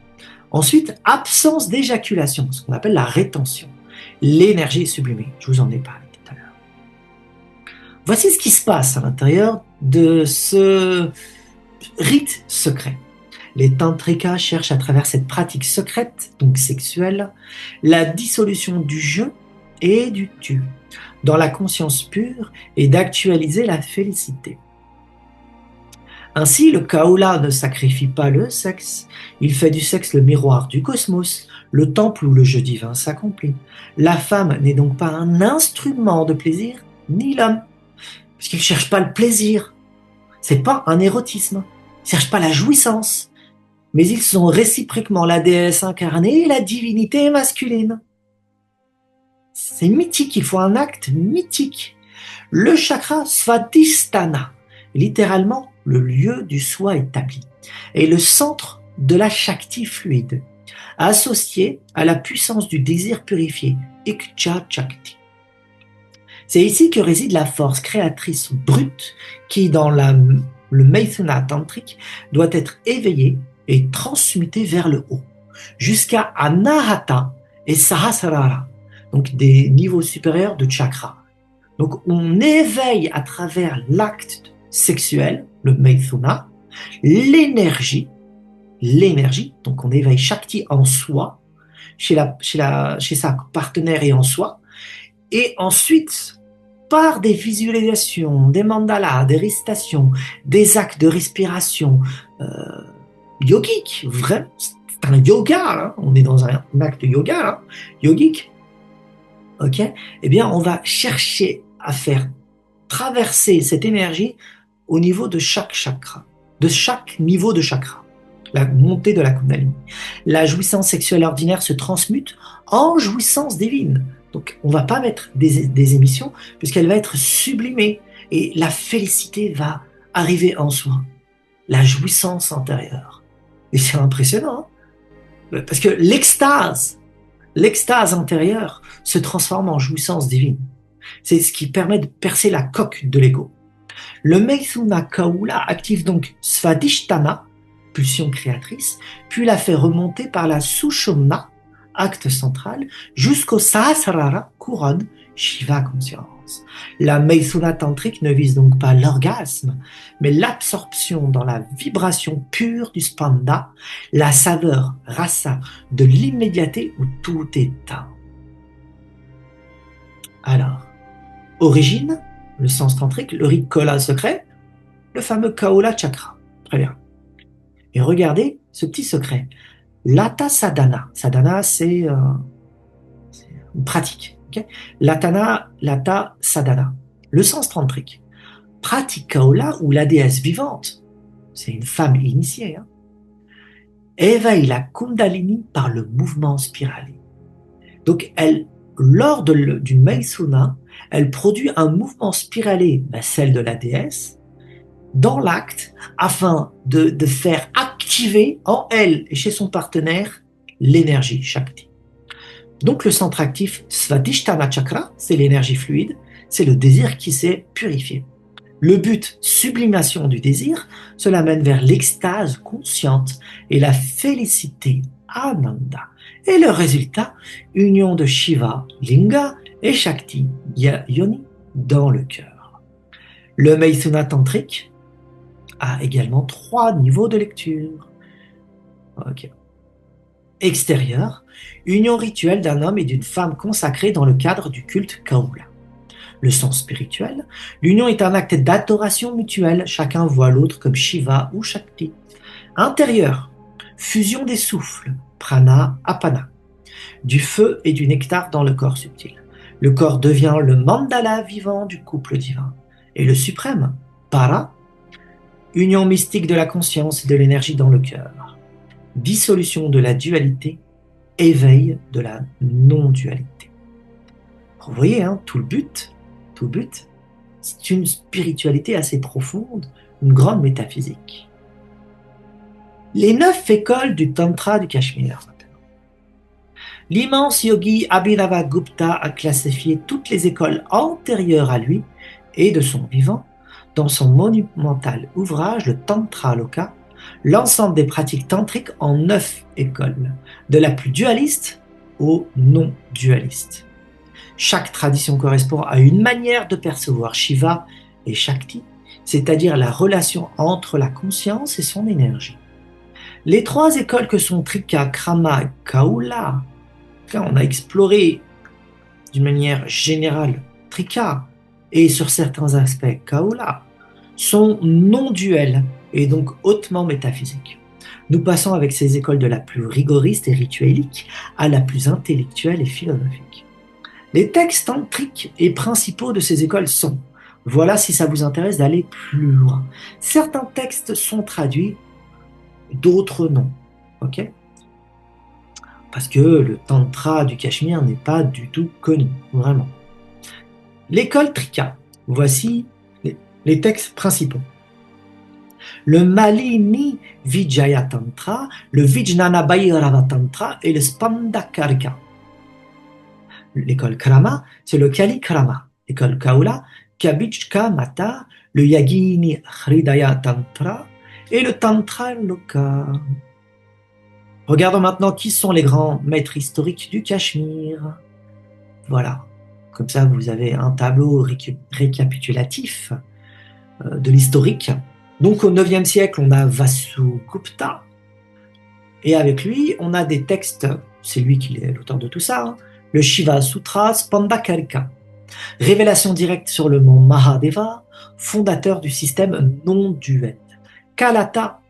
Ensuite, absence d'éjaculation, ce qu'on appelle la rétention. L'énergie est sublimée, je vous en ai parlé tout à l'heure. Voici ce qui se passe à l'intérieur de ce rite secret. Les tantrikas cherchent à travers cette pratique secrète, donc sexuelle, la dissolution du je et du tu. dans la conscience pure et d'actualiser la félicité. Ainsi, le Kaula ne sacrifie pas le sexe, il fait du sexe le miroir du cosmos, le temple où le jeu divin s'accomplit. La femme n'est donc pas un instrument de plaisir, ni l'homme, parce qu'il ne cherche pas le plaisir. C'est pas un érotisme, il ne cherche pas la jouissance, mais ils sont réciproquement la déesse incarnée et la divinité masculine. C'est mythique, il faut un acte mythique. Le chakra Svadhisthana, littéralement le lieu du soi établi, est le centre de la Shakti fluide, associé à la puissance du désir purifié, Ikcha Shakti. C'est ici que réside la force créatrice brute qui, dans le Maithuna tantrique, doit être éveillée et transmutée vers le haut, jusqu'à Anahata et Sahasrara, donc des niveaux supérieurs de chakra. Donc on éveille à travers l'acte sexuel, le Maithuna, l'énergie, donc on éveille Shakti en soi, chez sa partenaire et en soi, et ensuite, par des visualisations, des mandalas, des récitations, des actes de respiration yogiques, vraiment, c'est un yoga, hein, on est dans un acte yoga, hein, yogique, ok, eh bien on va chercher à faire traverser cette énergie au niveau de chaque chakra, de chaque niveau de chakra, la montée de la Kundalini. La jouissance sexuelle ordinaire se transmute en jouissance divine. Donc on ne va pas mettre des émissions puisqu'elle va être sublimée et la félicité va arriver en soi, la jouissance intérieure. Et c'est impressionnant, hein, parce que l'extase intérieure se transforme en jouissance divine. C'est ce qui permet de percer la coque de l'ego. Le Maithuna Kaula active donc Svadhisthana, pulsion créatrice, puis la fait remonter par la Sushumna, acte central, jusqu'au Sahasrara, couronne, Shiva conscience. La Maithuna tantrique ne vise donc pas l'orgasme, mais l'absorption dans la vibration pure du spanda, la saveur rasa de l'immédiateté où tout est un. Alors, origine, le sens tantrique, le rite Kola secret, le fameux Kaula chakra. Très bien. Et regardez ce petit secret. Lata sadhana. Sadhana, c'est une pratique. Okay, Lata sadhana. Le sens tantrique. Pratique Kaula ou la déesse vivante, c'est une femme initiée, hein, éveille la Kundalini par le mouvement spiralé. Donc, lors d'une Maithuna, elle produit un mouvement spiralé, celle de la déesse, dans l'acte, afin de faire activer en elle et chez son partenaire l'énergie Shakti. Donc le centre actif Svadhisthana Chakra, c'est l'énergie fluide, c'est le désir qui s'est purifié. Le but, sublimation du désir, cela mène vers l'extase consciente et la félicité Ananda. Et le résultat, union de Shiva, Linga et Shakti, Yoni, dans le cœur. Le Maithuna tantrique a également 3 niveaux de lecture. Okay. Extérieur, union rituelle d'un homme et d'une femme consacrés dans le cadre du culte Kaula. Le sens spirituel, l'union est un acte d'adoration mutuelle, chacun voit l'autre comme Shiva ou Shakti. Intérieur, fusion des souffles, prana, apana, du feu et du nectar dans le corps subtil. Le corps devient le mandala vivant du couple divin. Et le suprême, para, union mystique de la conscience et de l'énergie dans le cœur. Dissolution de la dualité, éveil de la non-dualité. Vous voyez, hein, tout le but, c'est une spiritualité assez profonde, une grande métaphysique. Les 9 écoles du Tantra du Cachemire. L'immense yogi Abhinavagupta a classifié toutes les écoles antérieures à lui et de son vivant dans son monumental ouvrage, le Tantra Loka, l'ensemble des pratiques tantriques en 9 écoles, de la plus dualiste au non-dualiste. Chaque tradition correspond à une manière de percevoir Shiva et Shakti, c'est-à-dire la relation entre la conscience et son énergie. Les 3 écoles que sont Trika, Krama et Kaula, on a exploré d'une manière générale Trika et sur certains aspects Kaula sont non duels et donc hautement métaphysiques. Nous passons avec ces écoles de la plus rigoriste et rituelique à la plus intellectuelle et philosophique. Les textes tantriques et principaux de ces écoles sont, voilà si ça vous intéresse d'aller plus loin. Certains textes sont traduits, d'autres non. Ok ? Parce que le tantra du Cachemire n'est pas du tout connu, vraiment. L'école Trika, voici les textes principaux. Le Malini Vijaya Tantra, le Vijnana Bhairava Tantra et le Spandakarika. L'école Krama, c'est le Kali Krama. L'école Kaula, Kabichka Mata, le Yagini Hridaya Tantra et le Tantra Loka. Regardons maintenant qui sont les grands maîtres historiques du Cachemire. Voilà, comme ça vous avez un tableau récapitulatif de l'historique. Donc au IXe siècle, on a Vasugupta, et avec lui, on a des textes, c'est lui qui est l'auteur de tout ça, hein, le Shiva Sutra Spandakarika, révélation directe sur le mont Mahadeva, fondateur du système non-duel. Kalata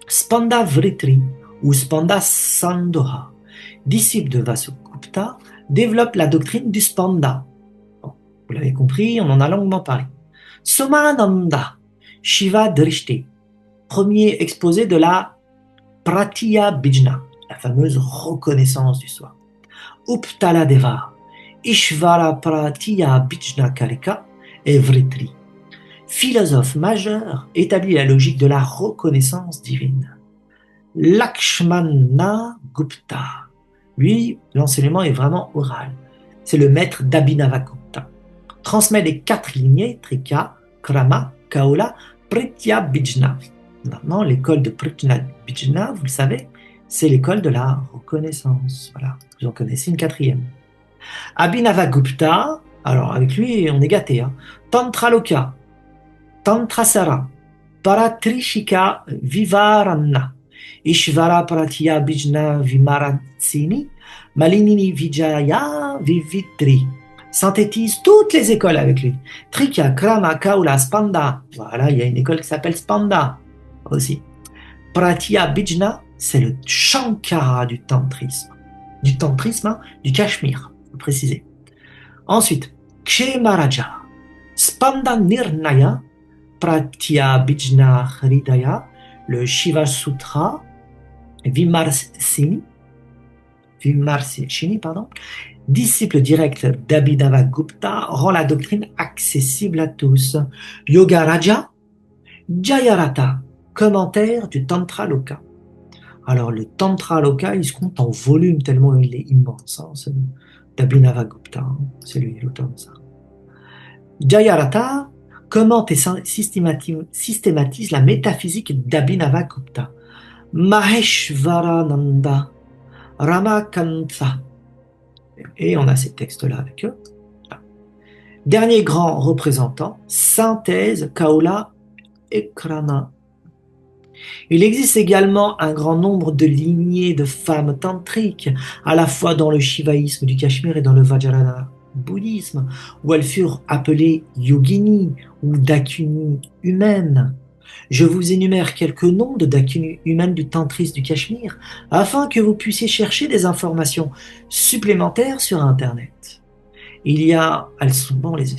Spandavritri ou Spanda Sandoha, disciple de Vasugupta, développe la doctrine du Spanda. Bon, vous l'avez compris, on en a longuement parlé. Somananda Shiva Drishti, premier exposé de la Pratya Bijna, la fameuse reconnaissance du soi. Uptaladeva, Ishvara Pratya Bijna Karika et Vritri, philosophe majeur, établit la logique de la reconnaissance divine. Lakshmana Gupta, lui, l'enseignement est vraiment oral. C'est le maître d'Abhinavagupta. Transmet les 4 lignées, Trika, Krama, Kaula, Pritya Bijna. Maintenant, l'école de Pritya Bijna, vous le savez, c'est l'école de la reconnaissance. Voilà, vous en connaissez une 4e. Abhinavagupta, alors avec lui, on est gâté. Hein. Tantraloka, Tantrasara, Paratrishika Vivarana, Ishvara Pratya Bijna Vimaratsini, Malinini Vijaya Vivitri. Synthétise toutes les écoles avec lui. Trika, Krama, Kaula, Spanda. Voilà, il y a une école qui s'appelle Spanda aussi. Pratya Bijna, c'est le Shankara du tantrisme. Du tantrisme, hein, du Cachemire, faut préciser. Ensuite, Kshemaraja, Spanda Nirnaya, Pratya Bijna Hridaya, le Shiva Sutra, Vimarsini, disciple direct d'Abhinavagupta, rend la doctrine accessible à tous. Yogaraja, Jayarata, commentaire du Tantra Loka. Alors le Tantra Loka, il se compte en volume tellement il est immense. Hein, c'est d'Abhinavagupta, hein, c'est lui l'auteur de ça. Jayarata commente et systématise la métaphysique d'Abhinavagupta. Maheshvarananda, Ramakantha. Et on a ces textes-là avec eux. Dernier grand représentant, synthèse, Kaula et Krana. Il existe également un grand nombre de lignées de femmes tantriques, à la fois dans le shivaïsme du Cachemire et dans le Vajrayana bouddhisme, où elles furent appelées yogini ou dakini humaines. Je vous énumère quelques noms de dakini humaines du tantrisme du Cachemire, afin que vous puissiez chercher des informations supplémentaires sur Internet. Les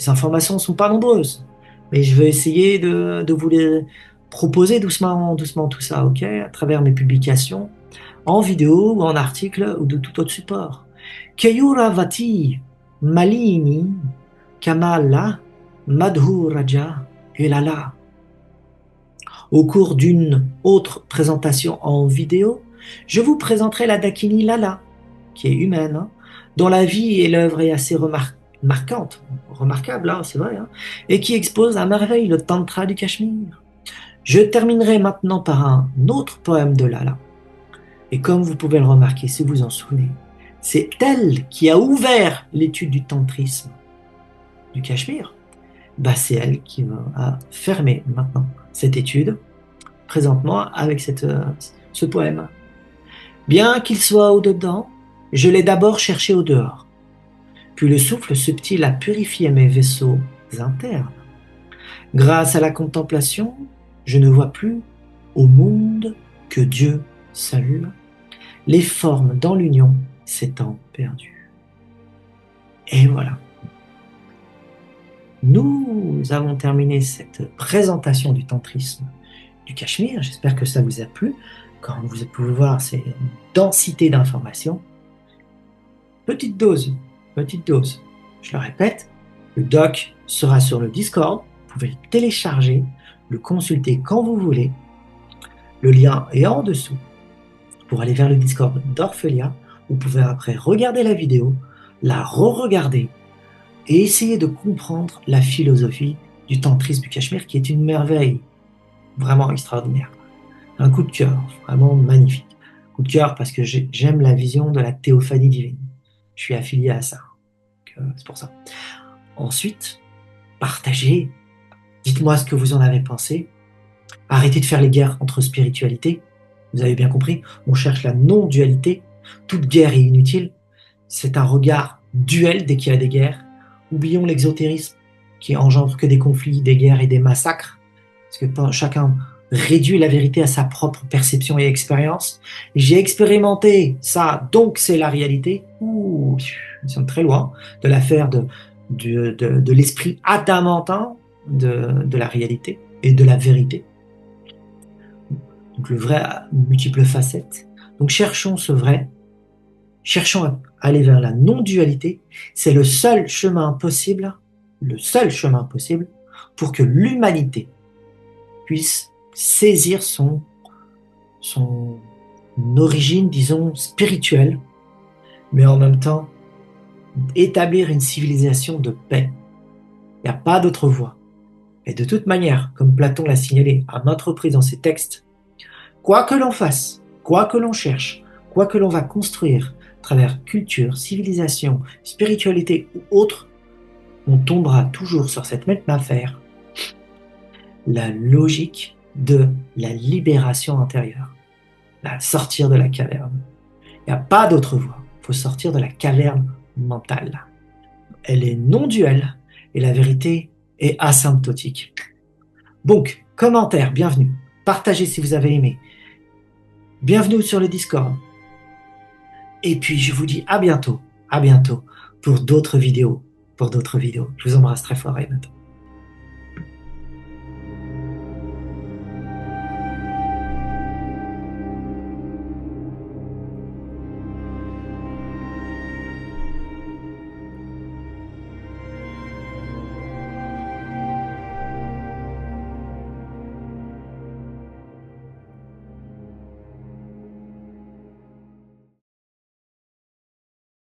informations ne sont pas nombreuses, mais je vais essayer de vous les proposer doucement tout ça, ok, à travers mes publications, en vidéo ou en article ou de tout autre support. Keyuravati, Malini, Kamala, Madhuraja et Lala. Au cours d'une autre présentation en vidéo, je vous présenterai la Dakini Lala, qui est humaine, hein, dont la vie et l'œuvre est assez remarquable, hein, c'est vrai, hein, et qui expose à merveille le Tantra du Cachemire. Je terminerai maintenant par un autre poème de Lala. Et comme vous pouvez le remarquer, si vous en souvenez, c'est elle qui a ouvert l'étude du tantrisme du Cachemire. Bah, c'est elle qui va fermer maintenant cette étude, présentement avec ce poème. Bien qu'il soit au-dedans, je l'ai d'abord cherché au dehors. Puis le souffle subtil a purifié mes vaisseaux internes. Grâce à la contemplation, je ne vois plus au monde que Dieu seul, les formes dans l'union s'étant perdues. Et voilà. Nous avons terminé cette présentation du tantrisme du Cachemire. J'espère que ça vous a plu. Comme vous pouvez voir, c'est une densité d'informations. Petite dose. Je le répète, le doc sera sur le Discord. Vous pouvez le télécharger, le consulter quand vous voulez. Le lien est en dessous. Pour aller vers le Discord d'Orphelia, vous pouvez après regarder la vidéo, la re-regarder et essayer de comprendre la philosophie du tantrisme du Cachemire qui est une merveille vraiment extraordinaire. Un coup de cœur, vraiment magnifique. Coup de cœur parce que j'aime la vision de la théophanie divine. Je suis affilié à ça. C'est pour ça. Ensuite, partagez. Dites-moi ce que vous en avez pensé. Arrêtez de faire les guerres entre spiritualité. Vous avez bien compris, on cherche la non-dualité. Toute guerre est inutile. C'est un regard duel dès qu'il y a des guerres. Oublions l'exotérisme qui engendre que des conflits, des guerres et des massacres. Parce que chacun réduit la vérité à sa propre perception et expérience. J'ai expérimenté ça, donc c'est la réalité. Ouh, nous sommes très loin de l'affaire de l'esprit adamantin de la réalité et de la vérité. Donc le vrai a multiples facettes. Donc cherchons ce vrai, cherchons à aller vers la non-dualité. C'est le seul chemin possible pour que l'humanité puisse saisir son origine, disons, spirituelle, mais en même temps établir une civilisation de paix. Il n'y a pas d'autre voie. Et de toute manière, comme Platon l'a signalé à maintes reprises dans ses textes, quoi que l'on fasse, quoi que l'on cherche, quoi que l'on va construire à travers culture, civilisation, spiritualité ou autre, on tombera toujours sur cette même affaire, la logique de la libération intérieure, sortir de la caverne. Il n'y a pas d'autre voie, il faut sortir de la caverne mentale. Elle est non duelle et la vérité est asymptotique. Donc, commentaire, bienvenue. Partagez si vous avez aimé. Bienvenue sur le Discord. Et puis, je vous dis à bientôt pour d'autres vidéos. Je vous embrasse très fort et à bientôt.